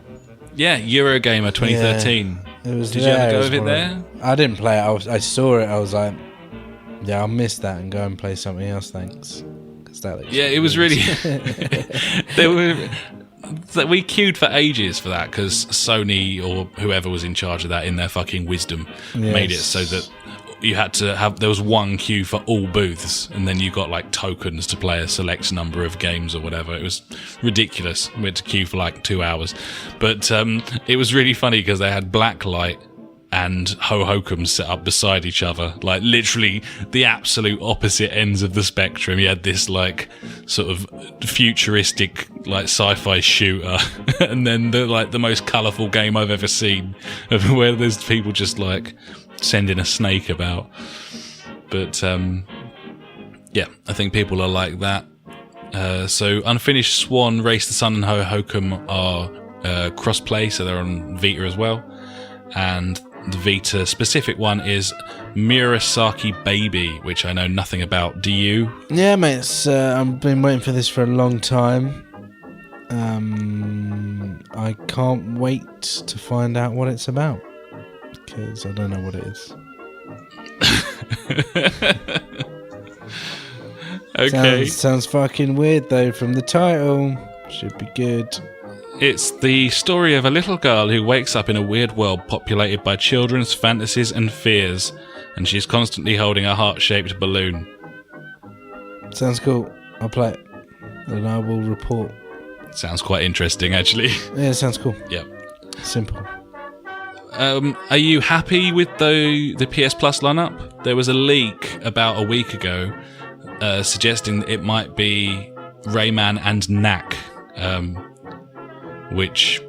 Yeah, Eurogamer 2013. Yeah, it was. Did you have a go of it there? I didn't play it. I saw it. I was like, yeah, I'll miss that and go and play something else. Thanks. That looks it was really. We queued for ages for that because Sony or whoever was in charge of that, in their fucking wisdom, made it so that you had to have. There was one queue for all booths, and then you got like tokens to play a select number of games or whatever. It was ridiculous. We had to queue for like 2 hours, but it was really funny because they had Blacklight and Ho Hokum set up beside each other, like literally the absolute opposite ends of the spectrum. You had this like sort of futuristic like sci-fi shooter, and then the most colourful game I've ever seen, where there's people just like sending a snake about. But yeah, I think people are like that. So Unfinished Swan, Race the Sun, and Ho Hokum are cross-play, so they're on Vita as well. And the Vita specific one is Murasaki Baby, which I know nothing about. Do you? Yeah, mate. I've been waiting for this for a long time. I can't wait to find out what it's about, because I don't know what it is. Okay. Sounds fucking weird though from the title. Should be good. It's the story of a little girl who wakes up in a weird world populated by children's fantasies and fears, and she's constantly holding a heart-shaped balloon. Sounds cool. I'll play it, and I will report. Sounds quite interesting, actually. Yeah, sounds cool. Yep. Simple. Are you happy with the PS Plus lineup? There was a leak about a week ago suggesting that it might be Rayman and Knack, which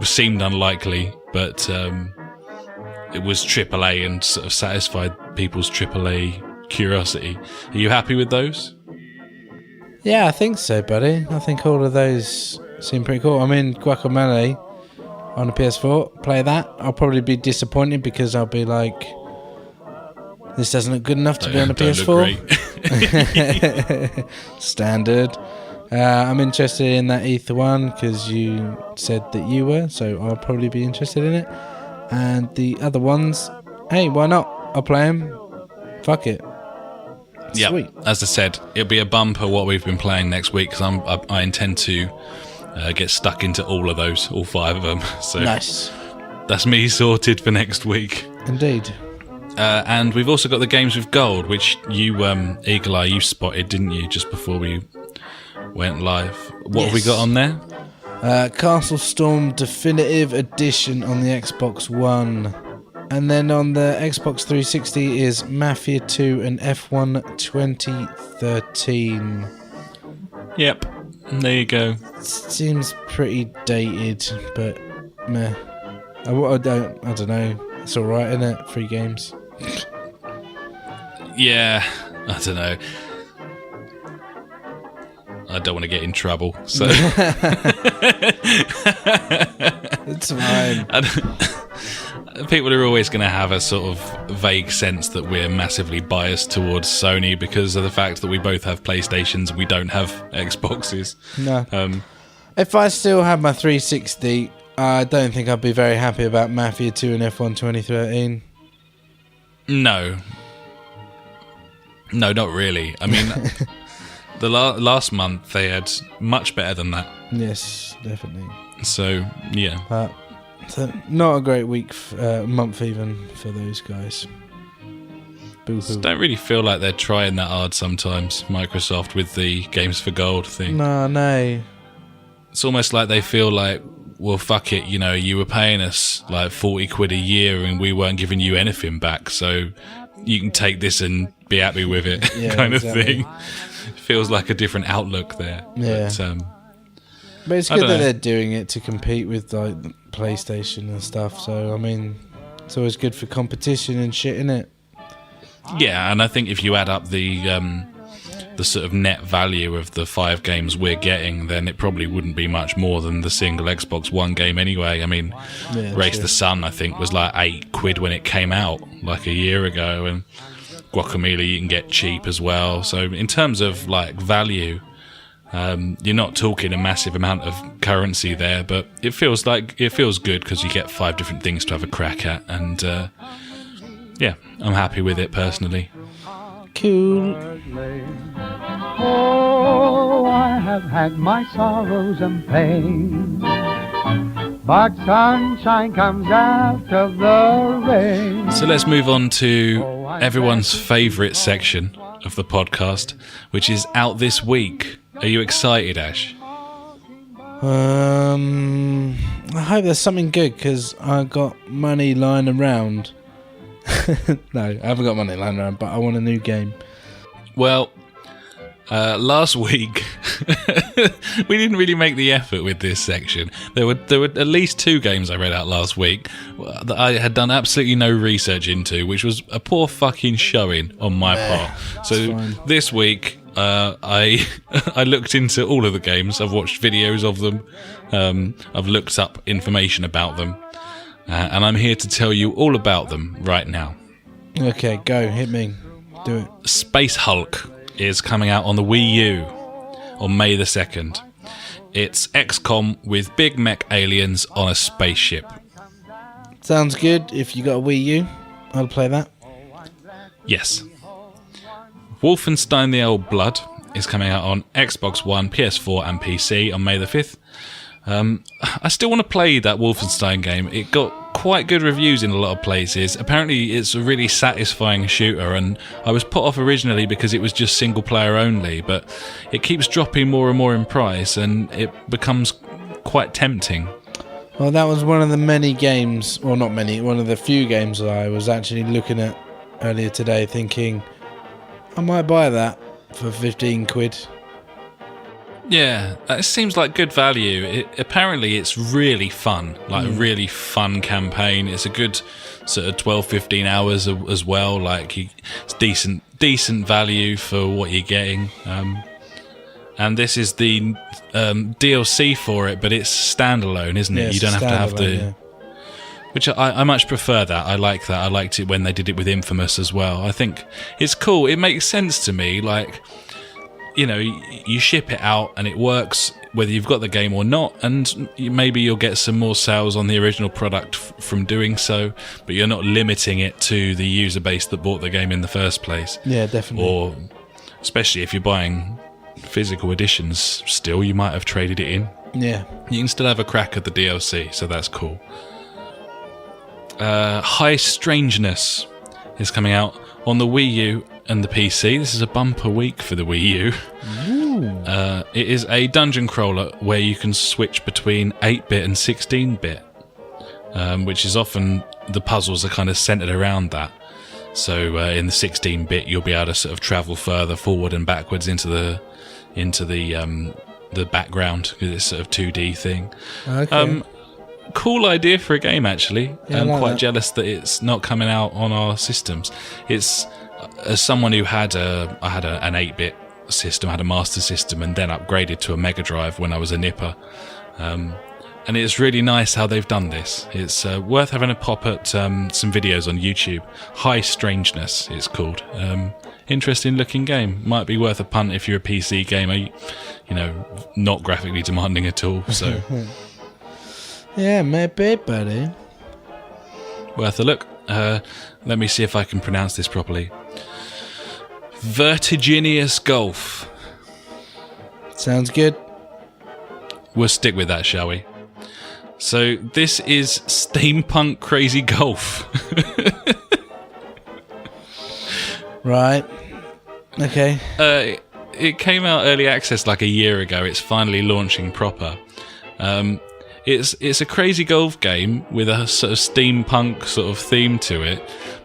seemed unlikely, but it was AAA and sort of satisfied people's AAA curiosity. Are you happy with those? Yeah, I think so, buddy. I think all of those seem pretty cool. I mean, Guacamelee on the PS4, play that. I'll probably be disappointed because I'll be like, this doesn't look good enough to be on the PS4. Standard. I'm interested in that Ether one because you said that you were, so I'll probably be interested in it. And the other ones, hey, why not? I'll play them. Fuck it. Yeah, Sweet. as I said, it'll be a bumper what we've been playing next week because I intend to get stuck into all of those, all 5 of them. So Nice. that's me sorted for next week. Indeed. And we've also got the games with gold, which you, Eagle Eye, you spotted, didn't you, just before we went live? What have we got on there? Castle Storm Definitive Edition on the Xbox One. And then on the Xbox 360 is Mafia 2 and F1 2013. Yep, there you go. Seems pretty dated, but meh. I don't know. It's alright, isn't it? Free games. Yeah, I don't know. I don't want to get in trouble, so... It's fine. People are always going to have a sort of vague sense that we're massively biased towards Sony because of the fact that we both have PlayStations and we don't have Xboxes. No. If I still had my 360, I don't think I'd be very happy about Mafia 2 and F1 2013. No, not really. I mean, the last month they had much better than that. Yes, definitely. So, yeah. So not a great month even for those guys. Boo-hoo. Don't really feel like they're trying that hard sometimes, Microsoft, with the Games for Gold thing. No. It's almost like they feel like, well, fuck it, you know, you were paying us like 40 quid a year and we weren't giving you anything back, so you can take this and be happy with it, kind of thing. Feels like a different outlook there. Yeah. But it's good that they're doing it to compete with like PlayStation and stuff. So I mean, it's always good for competition and shit, innit? Yeah, and I think if you add up the sort of net value of the 5 games we're getting, then it probably wouldn't be much more than the single Xbox One game anyway. I mean, Race the Sun, I think, was like 8 quid when it came out, like a year ago, and Guacamelee you can get cheap as well. So in terms of like value, you're not talking a massive amount of currency there, but it feels good because you get 5 different things to have a crack at, and yeah, I'm happy with it personally. Cool. Oh, I have had my sorrows and pain, but sunshine comes after the rain. So let's move on to everyone's favourite section of the podcast, which is Out This Week. Are you excited, Ash? I hope there's something good because I got money lying around. No, I haven't got money lying around, but I want a new game. Well, last week we didn't really make the effort with this section. There were at least 2 games I read out last week that I had done absolutely no research into, which was a poor fucking showing on my part. So this week I looked into all of the games. I've watched videos of them. I've looked up information about them. And I'm here to tell you all about them right now. Okay, go. Hit me. Do it. Space Hulk is coming out on the Wii U on May the 2nd. It's XCOM with big mech aliens on a spaceship. Sounds good. If you got a Wii U, I'll play that. Yes. Wolfenstein: The Old Blood is coming out on Xbox One, PS4 and PC on May the 5th. I still want to play that Wolfenstein game. It got quite good reviews in a lot of places. Apparently it's a really satisfying shooter, and I was put off originally because it was just single player only, but it keeps dropping more and more in price and it becomes quite tempting. Well, that was one of the many games, well, not many, one of the few games that I was actually looking at earlier today thinking, I might buy that for 15 quid. Yeah, it seems like good value. Apparently it's really fun, like a really fun campaign. It's a good sort of 12-15 hours as well. Like it's decent value for what you're getting. And this is the DLC for it, but it's standalone, isn't it? Yeah, you don't have to have the... yeah. Which I much prefer that. I like that. I liked it when they did it with Infamous as well. I think it's cool. It makes sense to me. Like, you know, you ship it out and it works whether you've got the game or not, and maybe you'll get some more sales on the original product from doing so, but you're not limiting it to the user base that bought the game in the first place. Yeah, definitely. Or especially if you're buying physical editions still, you might have traded it in. Yeah. You can still have a crack at the DLC, so that's cool. High Strangeness is coming out on the Wii U and the PC. This is a bumper week for the Wii U. It is a dungeon crawler where you can switch between 8-bit and 16-bit, which is often the puzzles are kind of centered around that. So in the 16-bit, you'll be able to sort of travel further forward and backwards into the background because it's sort of 2D thing. Okay. Cool idea for a game, actually. Yeah, I'm like quite that. jealous that it's not coming out on our systems. It's as someone who had an 8-bit system, had a Master System, and then upgraded to a Mega Drive when I was a nipper. And it's really nice how they've done this. It's worth having a pop at some videos on YouTube. High Strangeness, it's called. Interesting looking game. Might be worth a punt if you're a PC gamer. You know, not graphically demanding at all. So. Yeah, maybe, buddy. Worth a look. Let me see if I can pronounce this properly. Vertiginous Golf. Sounds good. We'll stick with that, shall we? So this is Steampunk Crazy Golf. Right. Okay. It came out early access like a year ago. It's finally launching proper. It's a crazy golf game with a sort of steampunk sort of theme to it,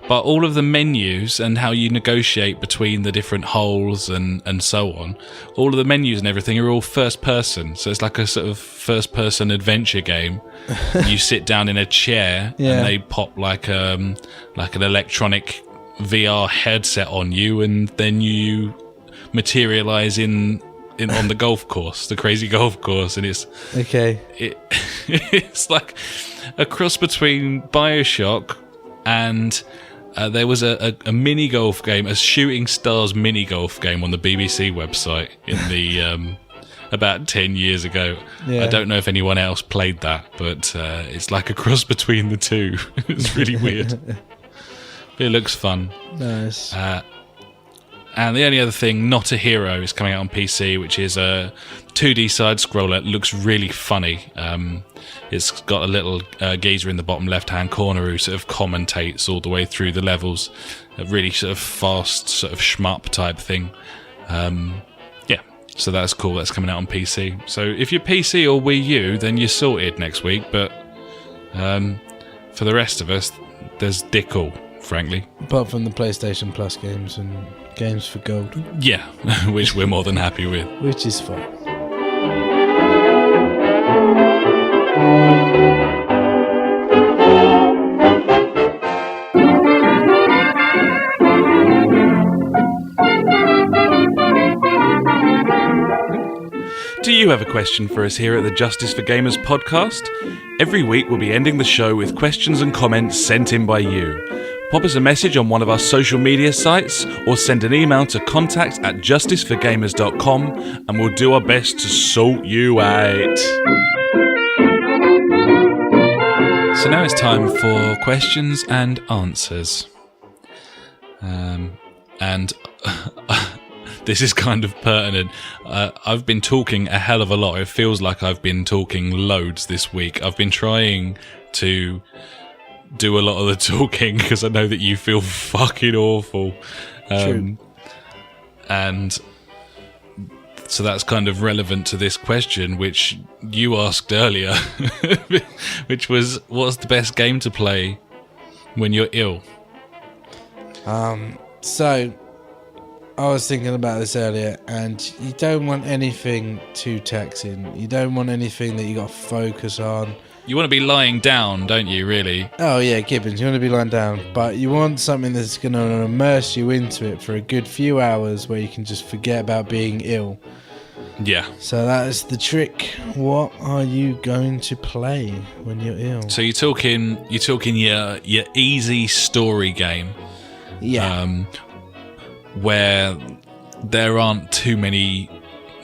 but all of the menus and how you negotiate between the different holes and so on, all of the menus and everything are all first person. So it's like a sort of first person adventure game. You sit down in a chair and they pop like an electronic VR headset on you, and then you materialize on the golf course, the crazy golf course, and it's it's like a cross between BioShock and there was a mini golf game, a Shooting Stars mini golf game on the BBC website in the about 10 years ago. I don't know if anyone else played that, but it's like a cross between the two. It's really weird. It looks fun. Nice. And the only other thing, Not a Hero, is coming out on PC, which is a 2D side-scroller. It looks really funny. It's got a little geezer in the bottom left-hand corner who sort of commentates all the way through the levels. A really sort of fast, sort of shmup type thing. So that's cool. That's coming out on PC. So if you're PC or Wii U, then you're sorted next week. But for the rest of us, there's dick all, frankly. Apart from the PlayStation Plus games and games for gold. Yeah, which we're more than happy with. Which is fine. Do you have a question for us here at the Justice for Gamers podcast? Every week we'll be ending the show with questions and comments sent in by you. Pop us a message on one of our social media sites or send an email to contact@justiceforgamers.com and we'll do our best to sort you out. So now it's time for questions and answers. And this is kind of pertinent. I've been talking a hell of a lot. It feels like I've been talking loads this week. I've been trying to do a lot of the talking because I know that you feel fucking awful. True. And so that's kind of relevant to this question, which you asked earlier, which was, what's the best game to play when you're ill? So I was thinking about this earlier, and you don't want anything too taxing. You don't want anything that you got to focus on. You want to be lying down, don't you, really? Oh yeah, Gibbons, you want to be lying down, but you want something that's going to immerse you into it for a good few hours where you can just forget about being ill. Yeah. So that is the trick. What are you going to play when you're ill? So you're talking your easy story game. Yeah. Where there aren't too many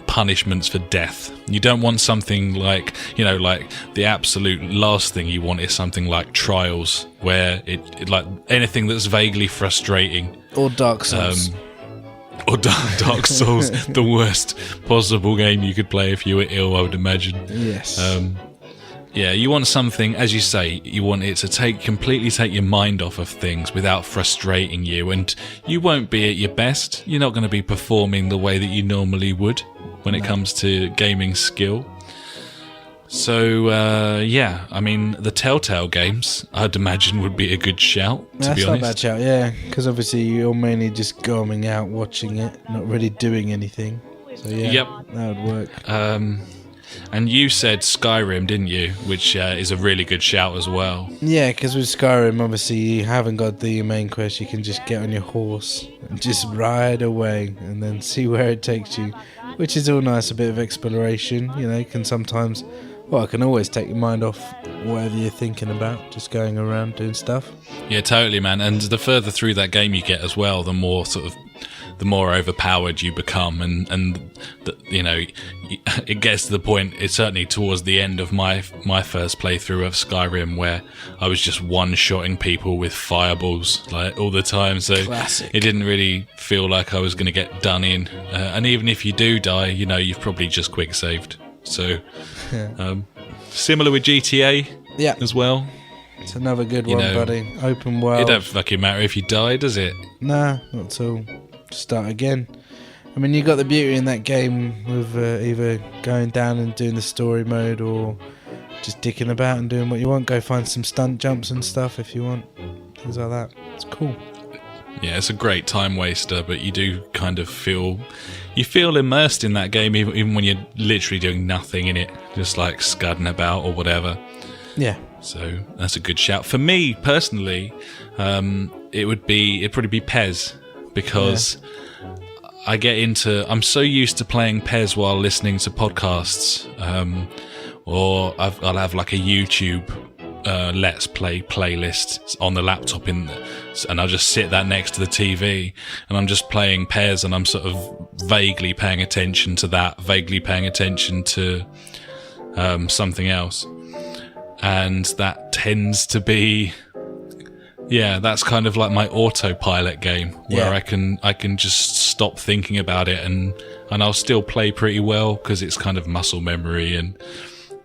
punishments for death. You don't want something like, like the absolute last thing you want is something like Trials, where it like anything that's vaguely frustrating. Or Dark Souls. Or Dark Souls, the worst possible game you could play if you were ill, I would imagine. Yes. Yeah, you want something, as you say, you want it to completely take your mind off of things without frustrating you, and you won't be at your best. You're not going to be performing the way that you normally would when it comes to gaming skill. So, yeah, I mean, the Telltale games, I'd imagine, would be a good shout, to be honest. That's not a bad shout, yeah, because obviously you're mainly just going out, watching it, not really doing anything. So, yeah, yep. That would work. And you said Skyrim, didn't you? Which is a really good shout as well. Yeah, because with Skyrim, obviously, you haven't got the main quest. You can just get on your horse and just ride away and then see where it takes you, which is all nice. A bit of exploration, can sometimes... Well, it can always take your mind off whatever you're thinking about, just going around doing stuff. Yeah, totally, man. And the further through that game you get as well, the more overpowered you become, and it gets to the point. It's certainly towards the end of my first playthrough of Skyrim where I was just one-shotting people with fireballs like all the time. So Classic. It didn't really feel like I was going to get done in. And even if you do die, you've probably just quick saved. So, similar with GTA as well. It's another good one, buddy. Open world. It don't fucking matter if you die, does it? Nah, not at all. Start again. I mean, you got the beauty in that game with either going down and doing the story mode or just dicking about and doing what you want. Go find some stunt jumps and stuff if you want. Things like that. It's cool. Yeah, it's a great time waster, but you do kind of feel immersed in that game even when you're literally doing nothing in it, just like scudding about or whatever. Yeah. So that's a good shout. For me personally, it'd probably be PES, because I'm so used to playing PES while listening to podcasts, or I'll have like a YouTube Let's Play playlist on the laptop and I'll just sit that next to the TV and I'm just playing PES, and I'm sort of vaguely paying attention to that, vaguely paying attention to something else, and that tends to be that's kind of like my autopilot game where I can just stop thinking about it and I'll still play pretty well because it's kind of muscle memory and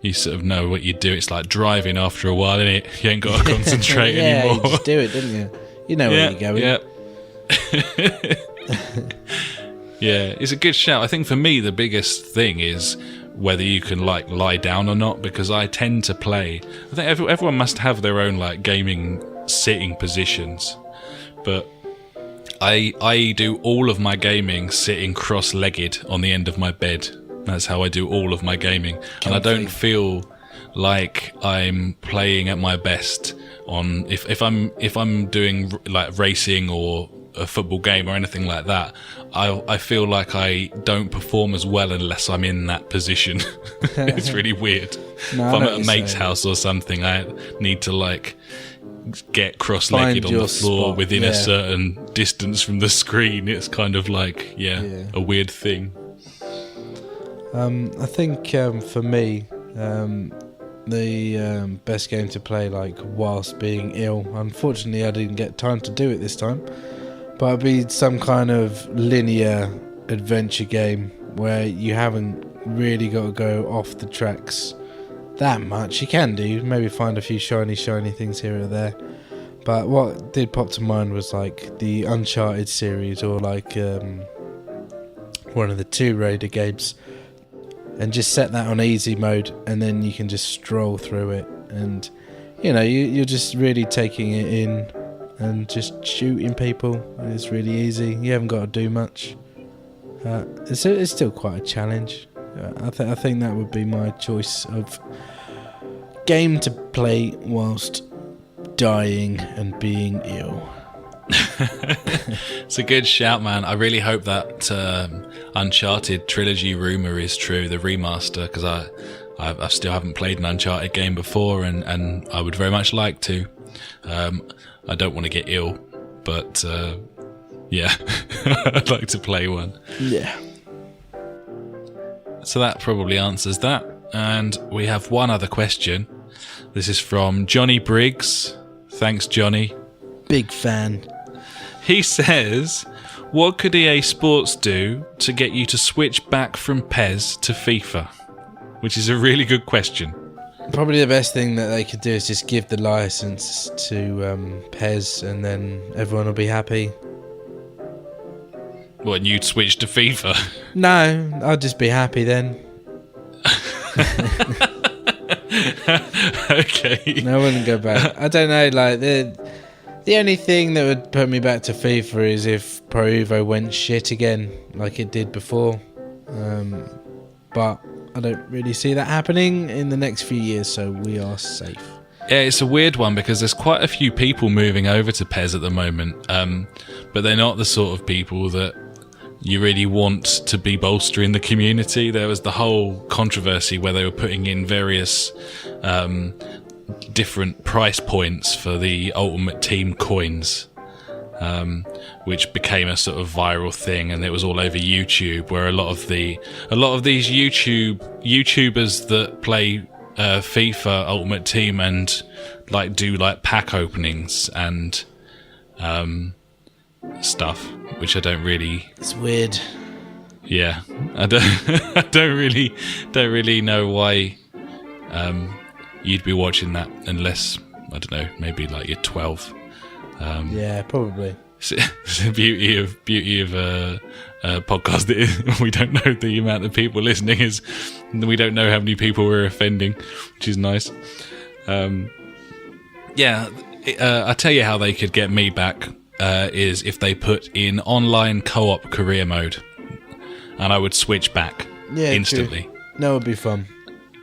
you sort of know what you do. It's like driving after a while, innit? You ain't got to concentrate anymore. Yeah, you just do it, didn't you? You know where you're going. Yeah. Yeah, it's a good shout. I think for me, the biggest thing is whether you can like lie down or not, because I tend to play. I think everyone must have their own like gaming sitting positions, but I do all of my gaming sitting cross-legged on the end of my bed. That's how I do all of my gaming. And I don't feel like I'm playing at my best on if I'm doing like racing or a football game or anything like that. I feel like I don't perform as well unless I'm in that position. It's really weird. No, if I'm at a mate's house or something, I need to like get cross-legged on the floor spot. within a certain distance from the screen. It's kind of like a weird thing. I think for me, the best game to play like whilst being ill. Unfortunately, I didn't get time to do it this time. But it'd be some kind of linear adventure game where you haven't really got to go off the tracks that much. You can do, maybe find a few shiny things here or there. But what did pop to mind was like the Uncharted series, or like one of the Tomb Raider games, and just set that on easy mode, and then you can just stroll through it, and you're just really taking it in and just shooting people. It's really easy. You haven't got to do much. It's still quite a challenge. I think that would be my choice of game to play whilst dying and being ill. It's a good shout, man. I really hope that Uncharted trilogy rumor is true, the remaster, because I still haven't played an Uncharted game before, and I would very much like to. I don't want to get ill, but yeah, I'd like to play one. Yeah. So that probably answers that. And we have one other question. This is from Johnny Briggs. Thanks, Johnny. Big fan. He says, what could EA Sports do to get you to switch back from PES to FIFA? Which is a really good question. Probably the best thing that they could do is just give the license to PES, and then everyone will be happy. What, and you'd switch to FIFA? No, I'd just be happy then. Okay. No, I wouldn't go back. I don't know, like, the only thing that would put me back to FIFA is if Pro Evo went shit again, like it did before. But I don't really see that happening in the next few years, so we are safe. Yeah, it's a weird one because there's quite a few people moving over to PES at the moment, but they're not the sort of people that you really want to be bolstering the community. There was the whole controversy where they were putting in various different price points for the Ultimate Team coins, which became a sort of viral thing, and it was all over YouTube, where a lot of these YouTubers that play FIFA Ultimate Team and do pack openings and stuff, which I don't really. It's weird. Yeah, I don't really know why you'd be watching that unless, I don't know, maybe you're 12. Yeah, probably. It's the beauty of a podcast that we don't know the amount of people listening is. We don't know how many people we're offending, which is nice. Yeah, I'll tell you how they could get me back is if they put in online co-op career mode, and I would switch back instantly. True. That would be fun.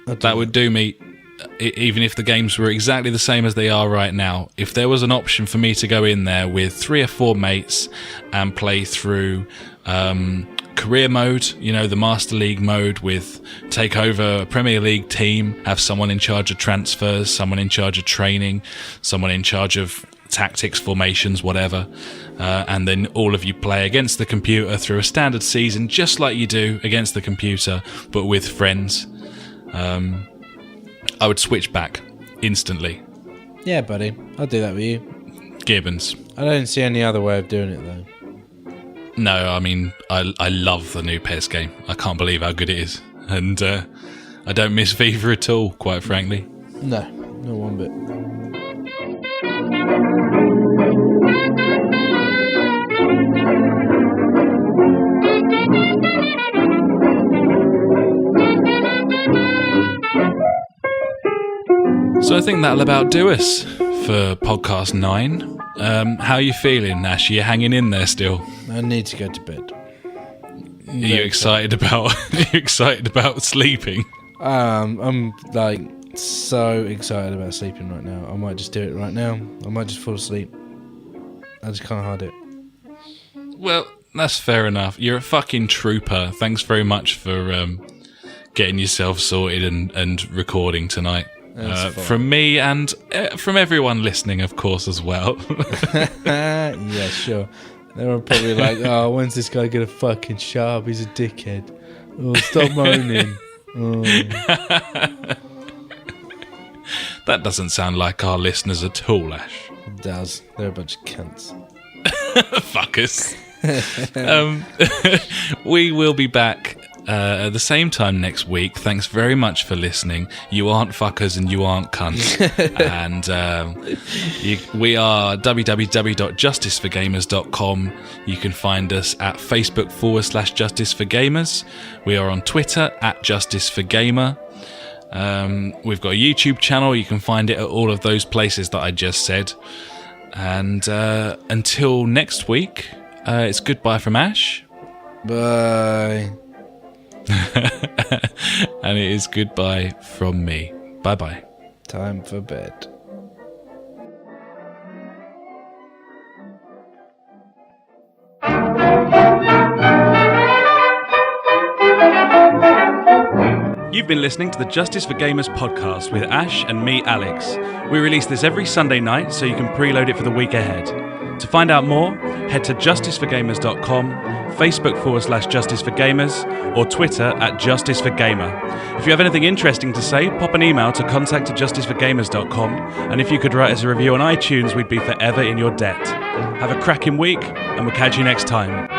That would do me. Even if the games were exactly the same as they are right now, if there was an option for me to go in there with 3 or 4 mates and play through career mode, the Master League mode, with take over a Premier League team, have someone in charge of transfers, someone in charge of training, someone in charge of tactics, formations, whatever, and then all of you play against the computer through a standard season, just like you do against the computer, but with friends. I would switch back instantly. Yeah, buddy. I'll do that with you. Gibbons. I don't see any other way of doing it, though. No, I mean, I love the new PES game. I can't believe how good it is. And I don't miss FIFA at all, quite frankly. No, not one bit. So I think that'll about do us for podcast 9. How are you feeling, Ash? Are you hanging in there still? I need to go to bed. Are you excited about? Are you excited about sleeping? I'm so excited about sleeping right now. I might just do it right now. I might just fall asleep. I just can't hide it. Well, that's fair enough. You're a fucking trooper. Thanks very much for getting yourself sorted and recording tonight. From me and from everyone listening, of course, as well. Yeah, sure. They were probably like, oh, when's this guy gonna fucking shut up? He's a dickhead. Oh, stop moaning. Oh. That doesn't sound like our listeners at all, Ash. It does. They're a bunch of cunts. Fuckers. We will be back at the same time next week. Thanks very much for listening. You aren't fuckers and you aren't cunts. And we are www.justiceforgamers.com. You can find us at Facebook/JusticeForGamers. We are on Twitter @JusticeForGamer. We've got a YouTube channel. You can find it at all of those places that I just said. And until next week, it's goodbye from Ash. Bye. And it is goodbye from me. Bye-bye. Time for bed. You've been listening to the Justice for Gamers podcast with Ash and me, Alex. We release this every Sunday night, so you can preload it for the week ahead. To find out more, head to justiceforgamers.com, Facebook/JusticeForGamers, or Twitter @JusticeForGamer. If you have anything interesting to say, pop an email to contact@justiceforgamers.com, and if you could write us a review on iTunes, we'd be forever in your debt. Have a cracking week, and we'll catch you next time.